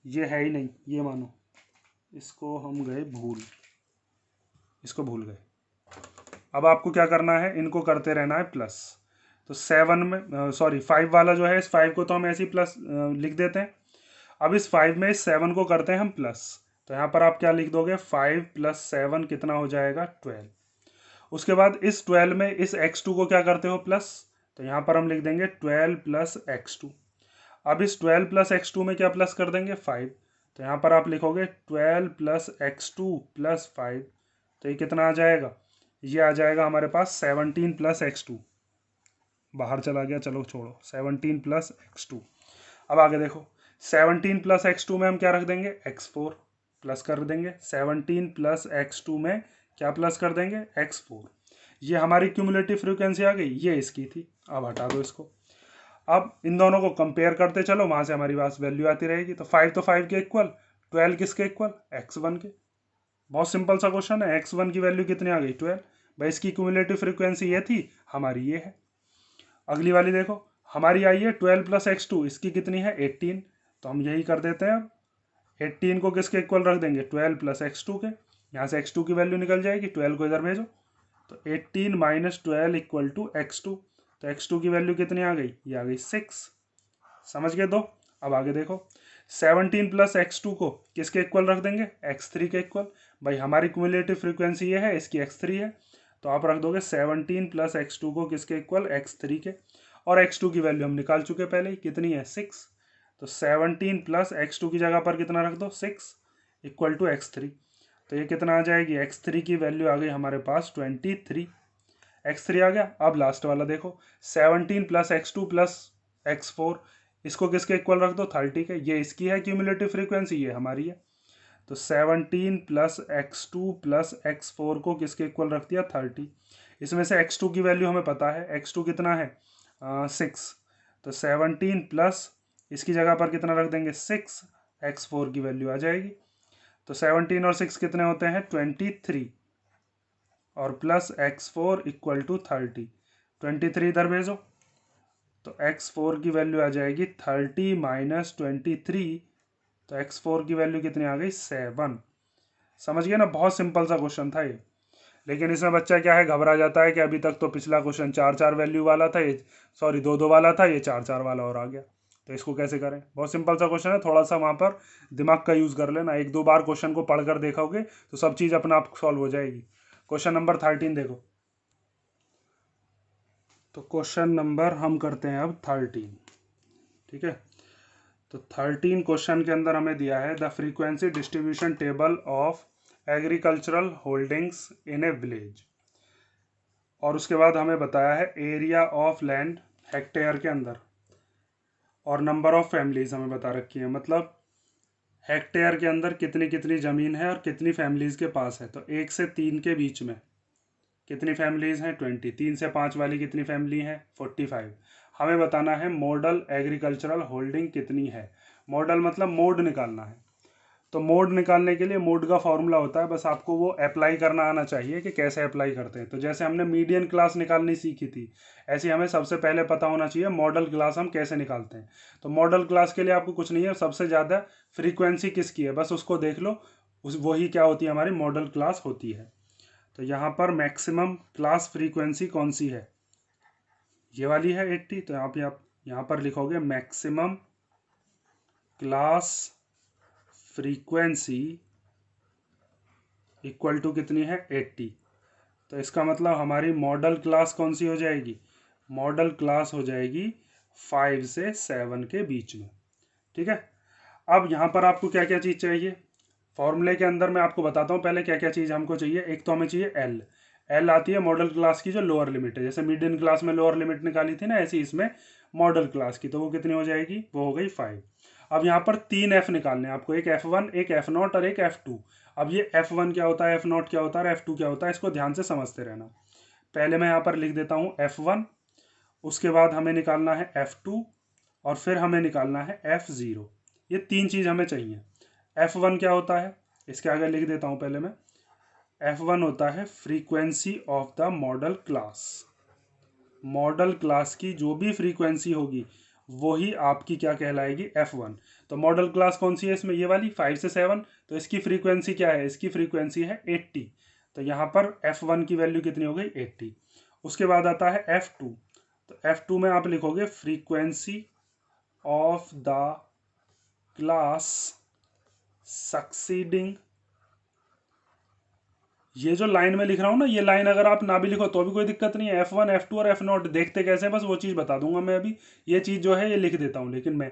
ये है ही नहीं, ये मानो इसको हम गए भूल, इसको भूल गए। अब आपको क्या करना है, इनको करते रहना है प्लस। तो 7 में सॉरी 5 वाला जो है, इस 5 को तो हम ऐसे ही प्लस लिख देते हैं। अब इस 5 में इस 7 को करते हैं हम प्लस। तो यहाँ पर आप क्या लिख दोगे, 5 + 7 कितना हो जाएगा, 12। उसके बाद इस 12 में इस x2 को क्या करते हो, प्लस। तो यहाँ पर हम लिख देंगे 12 + x2। अब इस 12 + x2 में क्या प्लस कर देंगे, 5। तो यहाँ पर आप लिखोगे 12 + x2 + 5। तो ये कितना आ जाएगा, ये आ जाएगा हमारे पास 17 + x2। बाहर चला गया, चलो छोड़ो, 17 + x2। अब आगे देखो, 17 + x2 में हम क्या रख देंगे, x4 प्लस कर देंगे। 17 + x2 में क्या प्लस कर देंगे, x4। ये हमारी क्यूमुलेटिव फ्रीक्वेंसी आ गई, ये इसकी थी। अब हटा दो इसको। अब इन दोनों को कंपेयर करते चलो, वहां से हमारी पास वैल्यू आती रहेगी। तो 5 तो 5 के इक्वल, 12 किसके इक्वल, x1 के। बहुत सिंपल सा क्वेश्चन है। x1 की वैल्यू कितनी आ गई, 12। भाई इसकी क्यूमुलेटिव फ्रीक्वेंसी ये थी, हमारी ये है। अगली वाली देखो, हमारी आई है 12 + x2, इसकी कितनी है, 18। तो हम यही कर देते हैं। अब 18 को किसके इक्वल रख देंगे, 12 + x2 के। यहाँ से x2 की वैल्यू निकल जाएगी, 12 को इधर भेजो। तो 18 - 12 = x2। तो x2 की वैल्यू कितनी आ गई, ये आ गई 6। समझ गए दो। अब आगे देखो, 17 + x2 को किसके इक्वल रख देंगे, x3 के इक्वल। भाई हमारी क्यूमुलेटिव फ्रीक्वेंसी ये है, इसकी x3 है। तो आप रख दोगे 17 + x2 को किसके इक्वल, x3 के। और x2 की वैल्यू हम निकाल चुके पहले ही, कितनी है, 6। तो 17 + x2 की जगह पर कितना रख दो, 6 = x3। तो ये कितना आ जाएगी, x3 की वैल्यू आ गई हमारे पास 23। x3 आ गया। अब लास्ट वाला देखो, 17 + x2 + x4, इसको किसके इक्वल रख दो, 30 के। ये इसकी है क्यूमुलेटिव फ्रीक्वेंसी, ये हमारी है। तो 17 + x2 + x4 को किसके इक्वल रख दिया, 30। इसमें से x2 की वैल्यू हमें पता है, x2 कितना है, 6। तो 17 प्लस इसकी जगह पर कितना रख देंगे, 6, x4 की वैल्यू आ जाएगी। तो 17 और 6 कितने होते हैं, 23। और प्लस x4 = 30। 23 इधर भेजो, तो x4 की वैल्यू आ जाएगी 30 - 23। तो x4 की वैल्यू कितनी आ गई, 7। समझ गए ना, बहुत सिंपल सा क्वेश्चन था ये। लेकिन इसमें बच्चा क्या है, घबरा जाता है कि अभी तक तो पिछला क्वेश्चन 4-4 वैल्यू वाला था, ये सॉरी 2-2 वाला था, ये 4-4 वाला और आ गया। तो इसको कैसे करें, बहुत सिंपल सा क्वेश्चन है। थोड़ा सा वहाँ पर दिमाग का यूज़ कर लेना, 1-2 बार क्वेश्चन को पढ़कर देखोगे तो सब चीज़ अपना आप सॉल्व हो जाएगी। क्वेश्चन नंबर 13 देखो। तो क्वेश्चन नंबर हम करते हैं अब 13, ठीक है। तो 13 क्वेश्चन के अंदर हमें दिया है the frequency distribution table of agricultural holdings in A village. और उसके बाद हमें बताया है एरिया ऑफ लैंड हेक्टेयर के अंदर, और नंबर ऑफ फैमिलीज हमें बता रखी है। मतलब हेक्टेयर के अंदर कितनी कितनी ज़मीन है और कितनी फैमिलीज के पास है। तो 1 से 3 के बीच में कितनी फैमिलीज हैं, 20। 3 से 5 वाली कितनी फैमिली है, 45। हमें बताना है मॉडल एग्रीकल्चरल होल्डिंग कितनी है। मॉडल मतलब मोड निकालना है। तो मोड निकालने के लिए मोड का फॉर्मूला होता है, बस आपको वो अप्लाई करना आना चाहिए कि कैसे अप्लाई करते हैं। तो जैसे हमने मीडियन क्लास निकालनी सीखी थी, ऐसे हमें सबसे पहले पता होना चाहिए मॉडल क्लास हम कैसे निकालते हैं। तो मॉडल क्लास के लिए आपको कुछ नहीं है, सबसे ज़्यादा फ्रीक्वेंसी किसकी है बस उसको देख लो, उस वही क्या होती है, हमारी मॉडल क्लास होती है। तो यहाँ पर मैक्सिमम क्लास फ्रीक्वेंसी कौन सी है, ये वाली है 80। तो आप यहाँ पर लिखोगे maximum class frequency equal to कितनी है 80। तो इसका मतलब हमारी मॉडल क्लास कौन सी हो जाएगी, मॉडल क्लास हो जाएगी 5 से 7 के बीच में। ठीक है, अब यहाँ पर आपको क्या क्या चीज़ चाहिए, फॉर्मूले के अंदर मैं आपको बताता हूँ पहले क्या क्या चीज़ हमको चाहिए। एक तो हमें चाहिए एल, एल आती है मॉडल क्लास की जो लोअर लिमिट है, जैसे मिडियन क्लास में लोअर लिमिट निकाली थी ना, ऐसी इसमें मॉडल क्लास की, तो वो कितनी हो जाएगी, वो हो गई 5। अब यहाँ पर 3 एफ निकालने हैं आपको, एक F1 एक F0 और एक F2। अब ये F1 क्या होता है, F0 क्या होता है और F2 क्या होता है, इसको ध्यान से समझते रहना। पहले मैं यहाँ पर लिख देता हूँ F1, उसके बाद हमें निकालना है F2 और फिर हमें निकालना है F0। ये 3 चीज़ हमें चाहिए। F1 क्या होता है, इसके आगे लिख देता हूँ पहले मैं, F1 होता है frequency of the model class. Model class की जो भी फ्रीक्वेंसी होगी वही आपकी क्या कहलाएगी, F1। तो मॉडल क्लास कौन सी है इसमें, ये वाली 5 से 7, तो इसकी फ्रीक्वेंसी क्या है, इसकी फ्रीक्वेंसी है 80। तो यहाँ पर F1 की वैल्यू कितनी हो गई, 80। उसके बाद आता है F2, तो F2 में आप लिखोगे frequency of the class succeeding. ये जो लाइन में लिख रहा हूँ ना, ये लाइन अगर आप ना भी लिखो तो भी कोई दिक्कत नहीं है, F1 F2 और F0 देखते कैसे हैं बस वो चीज़ बता दूंगा मैं अभी। ये चीज़ जो है ये लिख देता हूँ, लेकिन मैं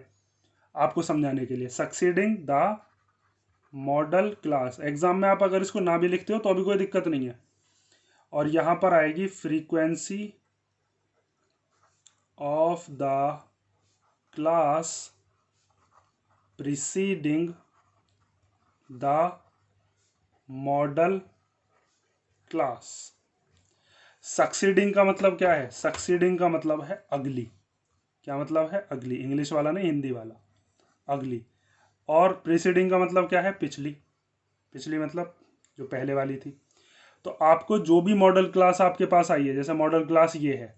आपको समझाने के लिए, succeeding the model class, exam में आप अगर इसको ना भी लिखते हो तो अभी कोई दिक्कत नहीं है। और यहाँ पर आएगी frequency of the class preceding the model class. Succeeding का मतलब क्या है, सक्सीडिंग का मतलब है अगली, क्या मतलब है, अगली, इंग्लिश वाला नहीं हिंदी वाला, अगली। और प्रीसीडिंग का मतलब क्या है, पिछली, पिछली मतलब जो पहले वाली थी। तो आपको जो भी मॉडल क्लास आपके पास आई है, जैसे मॉडल क्लास ये है,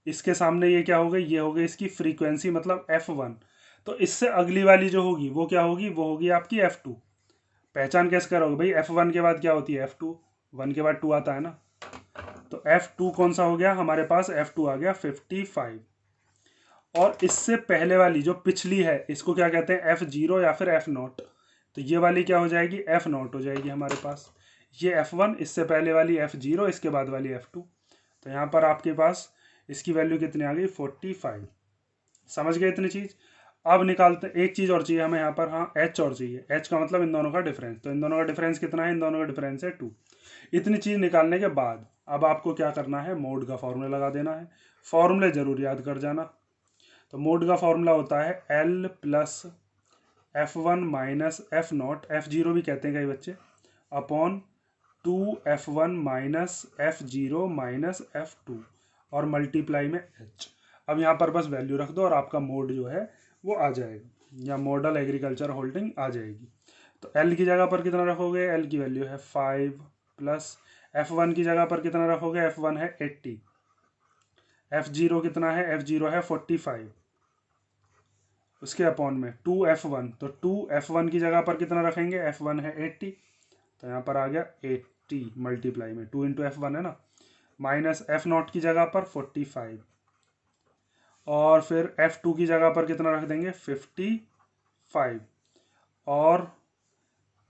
इसके सामने ये क्या हो गई, ये हो गई इसकी फ्रीक्वेंसी मतलब F1। तो इससे अगली वाली जो होगी वो क्या होगी, वो होगी आपकी F2। पहचान कैसे करोगे भाई, F1 के बाद क्या होती है F2, 1 के बाद 2 आता है ना। तो F2 कौन सा हो गया हमारे पास, F2 आ गया 55। और इससे पहले वाली जो पिछली है इसको क्या कहते हैं, F0 या फिर F0। तो ये वाली क्या हो जाएगी, F0 हो जाएगी हमारे पास। ये F1, इससे पहले वाली F0, इसके बाद वाली F2। तो यहाँ पर आपके पास इसकी वैल्यू कितनी आ गई, 45। समझ गए इतनी चीज़। अब निकालते, एक चीज़ और चाहिए हमें यहाँ पर, हाँ H और चाहिए। H का मतलब इन दोनों का डिफरेंस, तो इन दोनों का डिफरेंस कितना है, इन दोनों का डिफरेंस है 2। इतनी चीज़ निकालने के बाद अब आपको क्या करना है, मोड का फॉर्मूला लगा देना है। फॉर्मूले जरूर याद कर जाना। तो मोड का फॉर्मूला होता है L plus F1 minus F0, F0 भी कहते हैं कई बच्चे, upon 2F1 minus F0 minus F2 और मल्टीप्लाई में H। अब यहाँ पर बस वैल्यू रख दो और आपका मोड जो है वो आ जाएगा, या मॉडल एग्रीकल्चर होल्डिंग आ जाएगी। तो L की जगह पर कितना रखोगे, L की वैल्यू है 5 प्लस F1 की जगह पर कितना रखोगे, F1 है 80, F0 कितना है, F0 है 45, उसके अपॉन में 2F1, तो 2F1 की जगह पर कितना रखेंगे, F1 है 80, तो यहाँ पर आ गया 80 मल्टीप्लाई में 2 इंटू F1 है ना, माइनस F0 की जगह पर 45, और फिर F2 की जगह पर कितना रख देंगे 55, और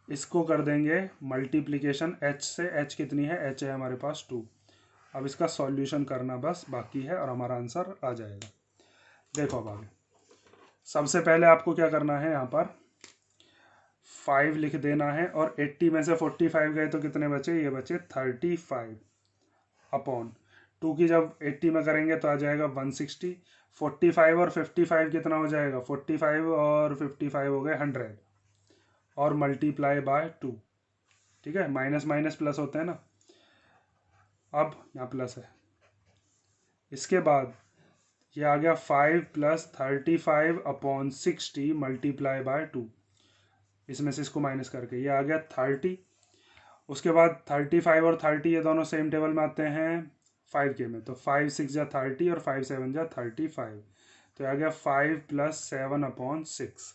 इसको कर देंगे मल्टीप्लिकेशन H से। H कितनी है, H है हमारे पास 2। अब इसका सॉल्यूशन करना बस बाकी है और हमारा आंसर आ जाएगा। देखो अब आगे, सबसे पहले आपको क्या करना है, यहाँ पर 5 लिख देना है, और 80 में से 45 गए तो कितने बचे, ये बचे 35, अपॉन 2 की जब 80 में करेंगे तो आ जाएगा 160। 45 और 55 कितना हो जाएगा, 45 और 55 हो गए 100, और मल्टीप्लाई बाय 2। ठीक है, माइनस माइनस प्लस होते हैं ना, अब यहाँ प्लस है। इसके बाद ये आ गया 5 प्लस 35 अपॉन 60 मल्टीप्लाई बाय 2, इसमें से इसको माइनस करके ये आ गया 30। उसके बाद 35 और 30 ये दोनों सेम टेबल में आते हैं 5 के में, तो 5 6 जा 30 और 5 7 जा 35, तो आ गया 5 प्लस 7 अपॉन 6।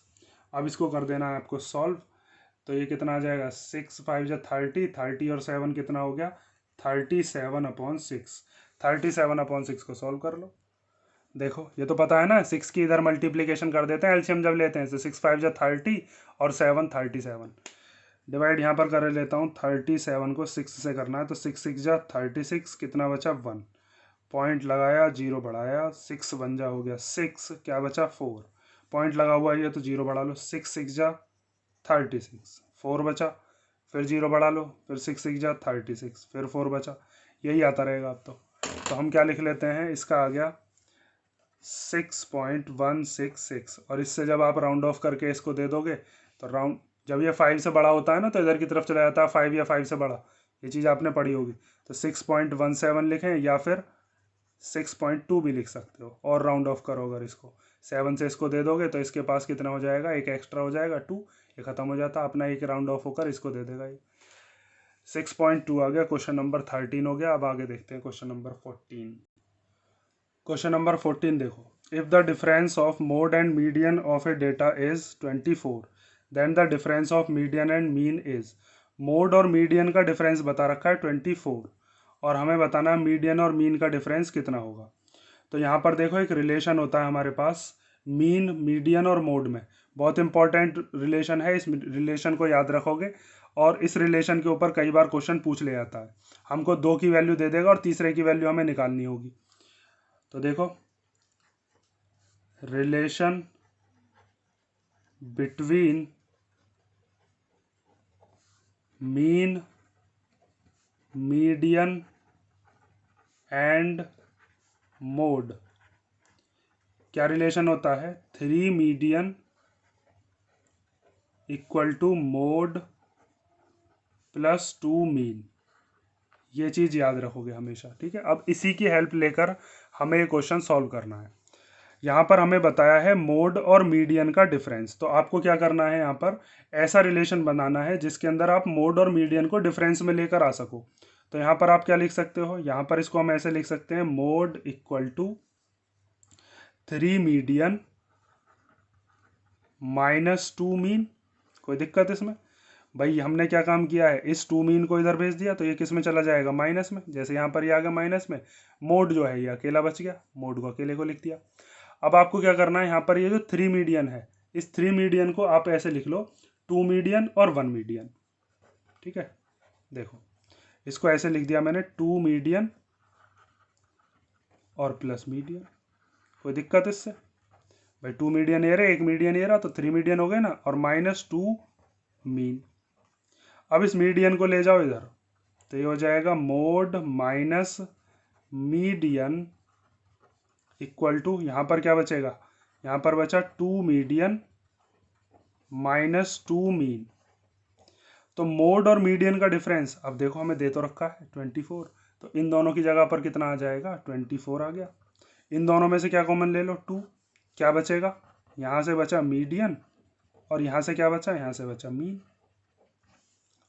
अब इसको कर देना है आपको सॉल्व, तो ये कितना आ जाएगा, 6 5 जा 30, 30 और 7 कितना हो गया 37 अपॉन 6। 37 अपॉन 6 को सॉल्व कर लो। देखो ये तो पता है ना, 6 की इधर मल्टीप्लीकेशन कर देते हैं एलसीएम जब लेते हैं, तो 6 5 जा 30 और 7 37। डिवाइड यहाँ पर कर लेता हूँ, 37 को 6 से करना है, तो 6 6 जा 36, कितना बचा 1, पॉइंट लगाया, जीरो बढ़ाया, 6 1 जा हो गया 6, क्या बचा 4, पॉइंट लगा हुआ है तो जीरो बढ़ा लो, 6 6 जा 36, 4 बचा, फिर जीरो बढ़ा लो, फिर 6 6 जा 36, फिर 4 बचा, यही आता रहेगा अब तो हम क्या लिख लेते हैं, इसका आ गया 6.166, और इससे जब आप राउंड ऑफ करके इसको दे दोगे तो राउंड, जब ये 5 से बड़ा होता है ना तो इधर की तरफ चला जाता है 5 या 5 से बड़ा, ये चीज़ आपने पढ़ी होगी, तो 6.17 लिखें या फिर 6.2 भी लिख सकते हो, और राउंड ऑफ करो अगर इसको 7 से इसको दे दोगे तो इसके पास कितना हो जाएगा, एक एक्स्ट्रा हो जाएगा 2, ये खत्म हो जाता, अपना एक राउंड ऑफ होकर इसको दे देगा ये 6.2 आ गया। क्वेश्चन नंबर 13 हो गया। अब आगे देखते हैं क्वेश्चन नंबर 14। क्वेश्चन नंबर 14 देखो, if the difference of mode and median of a data is 24, then the difference of median and mean is. Mode और मीडियन का डिफरेंस बता रखा है 24, और हमें बताना है मीडियन और मीन का डिफरेंस कितना होगा। तो यहाँ पर देखो एक रिलेशन होता है हमारे पास मीन, मीडियन और मोड में, बहुत इंपॉर्टेंट रिलेशन है, इस रिलेशन को याद रखोगे और इस रिलेशन के ऊपर कई बार क्वेश्चन पूछ ले जाता है। हमको 2 की वैल्यू दे देगा और तीसरे की वैल्यू हमें निकालनी होगी। तो देखो, relation between mean, median and mode, क्या रिलेशन होता है, 3 median equal to mode plus 2 mean, ये चीज़ याद रखोगे हमेशा, ठीक है। अब इसी की हेल्प लेकर हमें ये क्वेश्चन सॉल्व करना है। यहाँ पर हमें बताया है मोड और मीडियन का डिफरेंस, तो आपको क्या करना है, यहाँ पर ऐसा रिलेशन बनाना है जिसके अंदर आप मोड और मीडियन को डिफरेंस में लेकर आ सको। तो यहाँ पर आप क्या लिख सकते हो, यहाँ पर इसको हम ऐसे लिख सकते हैं, mode equal to 3 median minus 2 mean. कोई दिक्कत इसमें, भाई हमने क्या काम किया है, इस 2 मीन को इधर भेज दिया तो ये किस में चला जाएगा, माइनस में, जैसे यहाँ पर ये आ गया माइनस में, मोड जो है ये अकेला बच गया, मोड को अकेले को लिख दिया। अब आपको क्या करना है, यहाँ पर ये जो 3 मीडियन है, इस 3 मीडियन को आप ऐसे लिख लो 2 मीडियन और 1 मीडियन, ठीक है। देखो इसको ऐसे लिख दिया मैंने, 2 मीडियन और प्लस मीडियन, कोई दिक्कत इससे, भाई 2 मीडियन ये रहे, 1 मीडियन ये रहा, तो 3 मीडियन हो गए ना, और माइनस 2 मीन। अब इस मीडियन को ले जाओ इधर, तो ये हो जाएगा mode minus median equal to, यहाँ पर क्या बचेगा, यहाँ पर बचा 2 मीडियन माइनस 2 मीन। तो मोड और मीडियन का डिफरेंस, अब देखो हमें दे तो रखा है 24, तो इन दोनों की जगह पर कितना आ जाएगा, 24 आ गया। इन दोनों में से क्या कॉमन ले लो, 2, क्या बचेगा, यहाँ से बचा मीडियन, और यहाँ से क्या बचा, यहाँ से बचा मीन,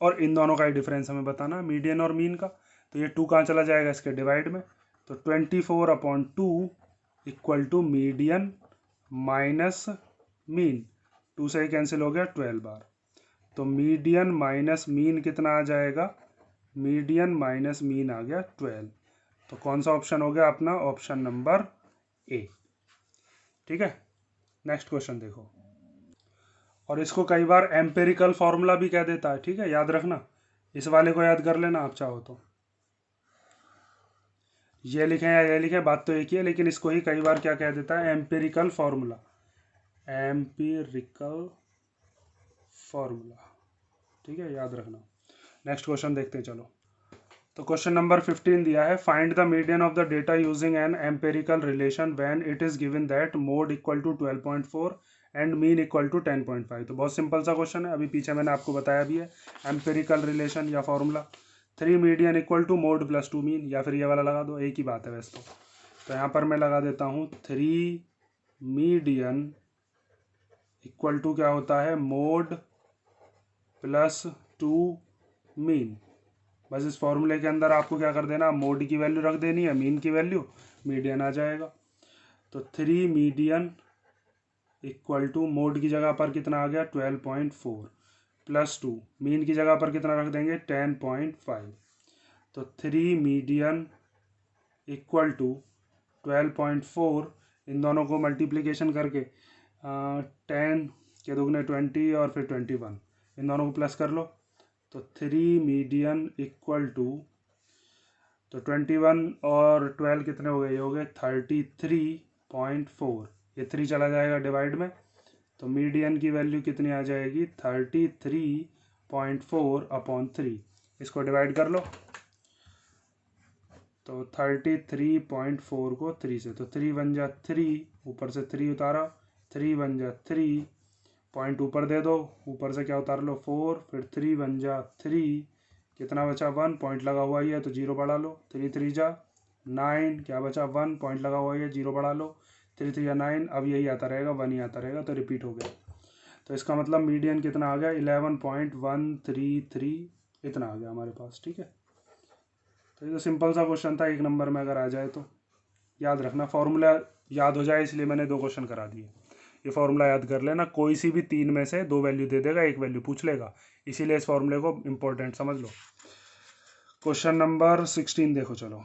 और इन दोनों का ही डिफरेंस हमें बताना, मीडियन और मीन का। तो ये 2 कहाँ चला जाएगा, इसके डिवाइड में, तो 24/2 equal to median minus mean, 2 से ही कैंसिल हो गया 12 बार, तो मीडियन माइनस मीन कितना आ जाएगा, मीडियन माइनस मीन आ गया 12। तो कौन सा ऑप्शन हो गया अपना, ऑप्शन नंबर ए, ठीक है। नेक्स्ट क्वेश्चन देखो, और इसको कई बार एम्पेरिकल फॉर्मूला भी कह देता है, ठीक है, याद रखना, इस वाले को याद कर लेना आप चाहो तो, ये लिखें या ये लिखें बात तो एक ही है, लेकिन इसको ही कई बार क्या कह देता है, एम्पेरिकल फॉर्मूला, एम्पेरिकल फॉर्मूला, ठीक है, याद रखना। नेक्स्ट क्वेश्चन देखते हैं चलो। तो क्वेश्चन नंबर 15 दिया है, find the median of the data using an empirical relation when it is given that mode equal to 12.4 and mean equal to 10.5। तो बहुत सिंपल सा क्वेश्चन है, अभी पीछे मैंने आपको बताया भी है, एम्पेरिकल रिलेशन या formula 3 median equal to mode plus 2 mean, या फिर ये वाला लगा दो, एक ही बात है वैसे तो यहाँ पर मैं लगा देता हूँ 3 मीडियन इक्वल टू क्या होता है, मोड प्लस 2 मीन। बस इस फॉर्मूले के अंदर आपको क्या कर देना, मोड की वैल्यू रख देनी है, मीन की वैल्यू, मीडियन आ जाएगा। तो 3 मीडियन इक्वल टू मोड की जगह पर कितना आ गया 12.4 प्लस 2, मीन की जगह पर कितना रख देंगे 10.5। तो 3 मीडियन इक्वल टू 12.4, इन दोनों को मल्टीप्लिकेशन करके 10 के दुगने 20 और फिर 21, इन दोनों को प्लस कर लो, तो 3 मीडियन इक्वल टू, तो 21 और 12 कितने हो गए, ये हो गए 33.4, ये 3 चला जाएगा डिवाइड में, तो मीडियन की वैल्यू कितनी आ जाएगी 33.4 अपॉन 3, इसको डिवाइड कर लो। तो 33.4 को 3 से, तो 3 बन जा 3, ऊपर से 3 उतारा, 3 बन जा 3, पॉइंट ऊपर दे दो, ऊपर से क्या उतार लो 4, फिर 3 बन जा 3, कितना बचा 1, पॉइंट लगा हुआ ही है तो 0 बढ़ा लो, 3 3 जा 9, क्या बचा 1, पॉइंट लगा हुआ ही है 0 बढ़ा लो, 3 3 जा 9, अब यही आता रहेगा 1 ही आता रहेगा, तो रिपीट हो गया। तो इसका मतलब मीडियन कितना आ गया 11.133, इतना आ गया हमारे पास। ठीक है, तो ये तो सिंपल सा क्वेश्चन था, 1 नंबर में अगर आ जाए तो याद रखना, फॉर्मूला याद हो जाए इसलिए मैंने 2 क्वेश्चन करा दिए। ये फॉर्मूला याद कर लेना, कोई सी भी 3 में से 2 वैल्यू दे देगा, 1 वैल्यू पूछ लेगा, इसीलिए इस फॉर्मूले को इंपॉर्टेंट समझ लो। क्वेश्चन नंबर 16 देखो, चलो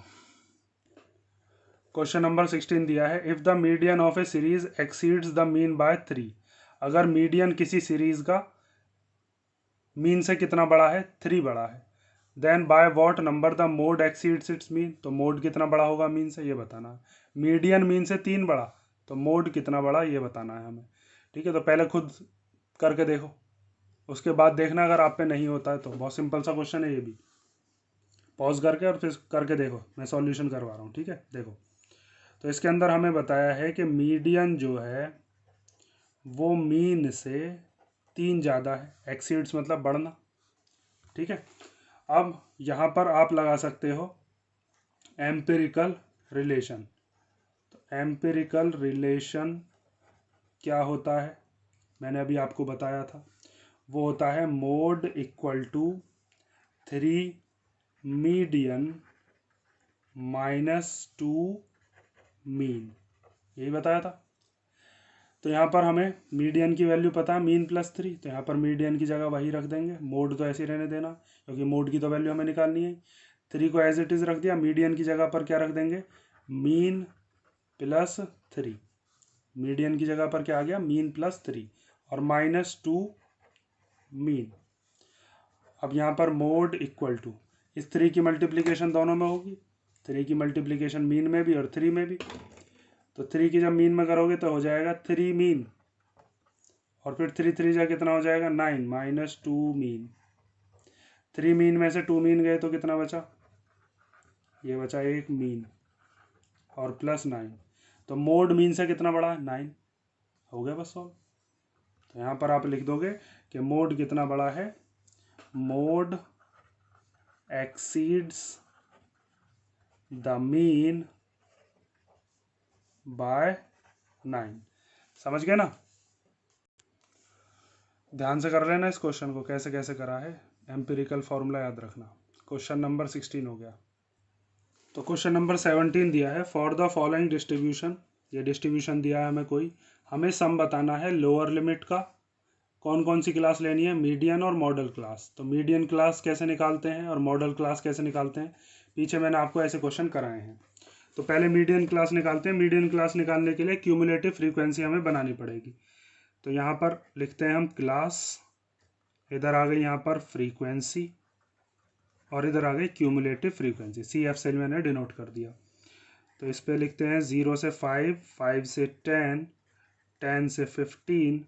क्वेश्चन नंबर 16 दिया है, if the median of A series exceeds the mean by 3, अगर मीडियन किसी सीरीज का मीन से कितना बड़ा है 3 बड़ा है, then by what number the mode exceeds its mean, तो मोड कितना बड़ा होगा मीन से ये बताना है। मीडियन मीन से 3 बड़ा, तो मोड कितना बड़ा ये बताना है हमें। ठीक है, तो पहले खुद करके देखो, उसके बाद देखना अगर आप पे नहीं होता है तो। बहुत सिंपल सा क्वेश्चन है ये भी, पॉज करके और फिर करके देखो, मैं सॉल्यूशन करवा रहा हूँ। ठीक है, देखो तो इसके अंदर हमें बताया है कि मीडियन जो है वो मीन से 3 ज़्यादा है, एक्सीड्स मतलब बढ़ना। ठीक है, अब यहाँ पर आप लगा सकते हो एम्पिरिकल रिलेशन, तो एम्पिरिकल रिलेशन क्या होता है, मैंने अभी आपको बताया था, वो होता है mode equal to 3 median -2 mean, यही बताया था। तो यहाँ पर हमें मीडियन की वैल्यू पता है मीन +3, तो यहाँ पर मीडियन की जगह वही रख देंगे, मोड तो ऐसे ही रहने देना क्योंकि मोड की तो वैल्यू हमें निकालनी है। 3 को एज इट इज़ रख दिया, मीडियन की जगह पर क्या रख देंगे मीन +3, मीडियन की जगह पर क्या आ गया मीन +3 और -2 मीन। अब यहाँ पर मोड इक्वल टू, इस 3 की मल्टीप्लिकेशन दोनों में होगी, 3 की मल्टीप्लिकेशन मीन में भी और 3 में भी, तो 3 की जब मीन में करोगे तो हो जाएगा 3 मीन, और फिर 3 3 जा कितना हो जाएगा 9 -2 मीन। 3 मीन में से 2 मीन गए तो कितना बचा, ये बचा 1 मीन और +9, तो मोड मीन से कितना बड़ा है 9, हो गया बस सॉल्व। तो यहाँ पर आप लिख दोगे कि मोड कितना बड़ा है, mode exceeds the mean by 9। समझ गए ना, ध्यान से कर लेना इस क्वेश्चन को, कैसे कैसे करा है, एम्पिरिकल फॉर्मूला याद रखना। क्वेश्चन नंबर 16 हो गया। तो क्वेश्चन नंबर 17 दिया है, फॉर द फॉलोइंग डिस्ट्रीब्यूशन, ये डिस्ट्रीब्यूशन दिया है हमें कोई, हमें सम बताना है लोअर लिमिट का, कौन कौन सी क्लास लेनी है, मीडियन और मॉडल क्लास। तो मीडियन क्लास कैसे निकालते हैं और मॉडल क्लास कैसे निकालते हैं, पीछे मैंने आपको ऐसे क्वेश्चन कराए हैं। तो पहले मीडियन क्लास निकालते हैं, मीडियन क्लास निकालने के लिए क्यूमुलेटिव फ्रीक्वेंसी हमें बनानी पड़ेगी। तो यहाँ पर लिखते हैं हम क्लास, इधर आ गई यहाँ पर फ्रीक्वेंसी और इधर आ गई क्यूमुलेटिव फ्रीक्वेंसी, CF से मैंने डिनोट कर दिया। तो इस पर लिखते हैं 0 से 5, 5 से 10, 10 से 15,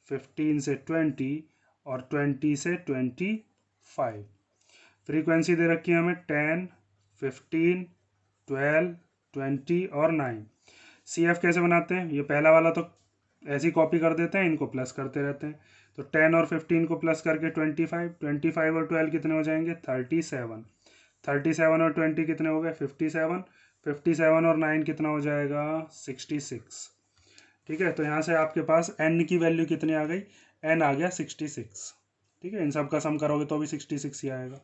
15 से 20 और 20 से 25। फ्रीक्वेंसी दे रखी है हमें 10, 15, 12, 20 और 9। CF कैसे बनाते हैं, ये पहला वाला तो ऐसी कॉपी कर देते हैं, इनको प्लस करते रहते हैं। तो 10 और 15 को प्लस करके 25, 25 और 12 कितने हो जाएंगे 37, 37 और 20 कितने हो गए 57, 57 और 9 कितना हो जाएगा 66। ठीक है, तो यहाँ से आपके पास n की वैल्यू कितनी आ गई, n आ गया 66। ठीक है, इन सब का सम करोगे तो भी 66 ही आएगा,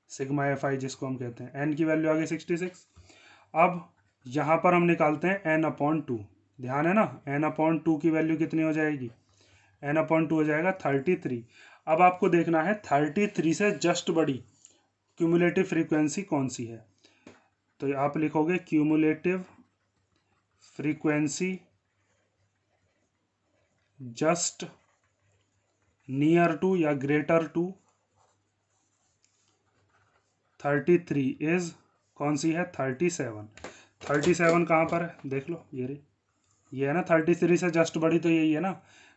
सिग्मा FI जिसको हम कहते हैं, n की वैल्यू आ गई 66। अब यहाँ पर हम निकालते हैं n/2, ध्यान है ना, n/2 की वैल्यू कितनी हो जाएगी, n/2 हो जाएगा 33। अब आपको देखना है 33 से जस्ट बड़ी क्यूमुलेटिव फ्रीक्वेंसी कौन सी है, तो आप लिखोगे cumulative frequency just near to या ग्रेटर टू 33 इज कौन सी है 37। 37 कहाँ पर है देख लो, ये है ना 33 से जस्ट बड़ी तो यही है ना।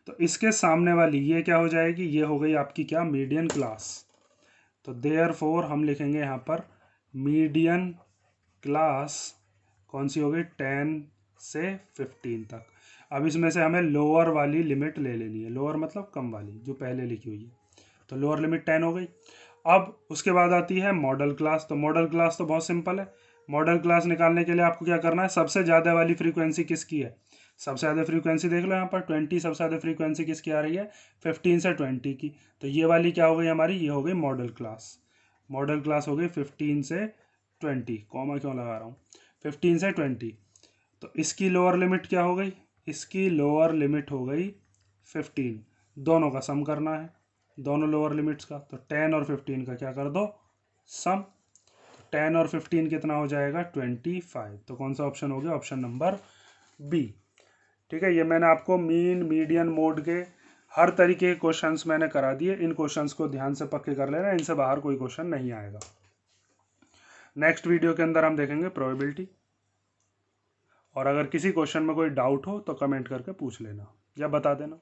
तो इसके सामने वाली ये क्या हो जाएगी, ये हो गई आपकी क्या मीडियन क्लास। तो देयरफॉर हम लिखेंगे यहाँ पर मीडियन क्लास कौन सी हो गई 10 से 15 तक। अब इसमें से हमें लोअर वाली लिमिट ले लेनी है, लोअर मतलब कम वाली जो पहले लिखी हुई है। तो लोअर लिमिट 10 हो गई। अब उसके बाद आती है मॉडल क्लास। तो मॉडल क्लास तो बहुत सिंपल है। मॉडल क्लास निकालने के लिए आपको क्या करना है, सबसे ज़्यादा वाली फ्रीक्वेंसी किसकी है, सबसे ज़्यादा फ्रीक्वेंसी देख लो यहाँ पर 20, सबसे ज़्यादा फ्रीक्वेंसी किसकी आ रही है 15 से 20 की। तो ये वाली क्या हो गई हमारी, ये हो गई मॉडल क्लास। मॉडल क्लास हो गई 15 से 20, कॉमा क्यों लगा रहा हूँ, 15 से 20। तो इसकी लोअर लिमिट क्या हो गई, इसकी लोअर लिमिट हो गई 15। दोनों का सम करना है, दोनों लोअर लिमिट्स का। तो 10 और 15 का क्या कर दो सम। 10 और 15 कितना हो जाएगा 25। तो कौन सा ऑप्शन हो गया, ऑप्शन नंबर बी। ठीक है, ये मैंने आपको मीन मीडियन मोड के हर तरीके के क्वेश्चंस मैंने करा दिए। इन क्वेश्चंस को ध्यान से पक्के कर लेना, इनसे बाहर कोई क्वेश्चन नहीं आएगा। नेक्स्ट वीडियो के अंदर हम देखेंगे प्रोबेबिलिटी। और अगर किसी क्वेश्चन में कोई डाउट हो तो कमेंट करके पूछ लेना या बता देना।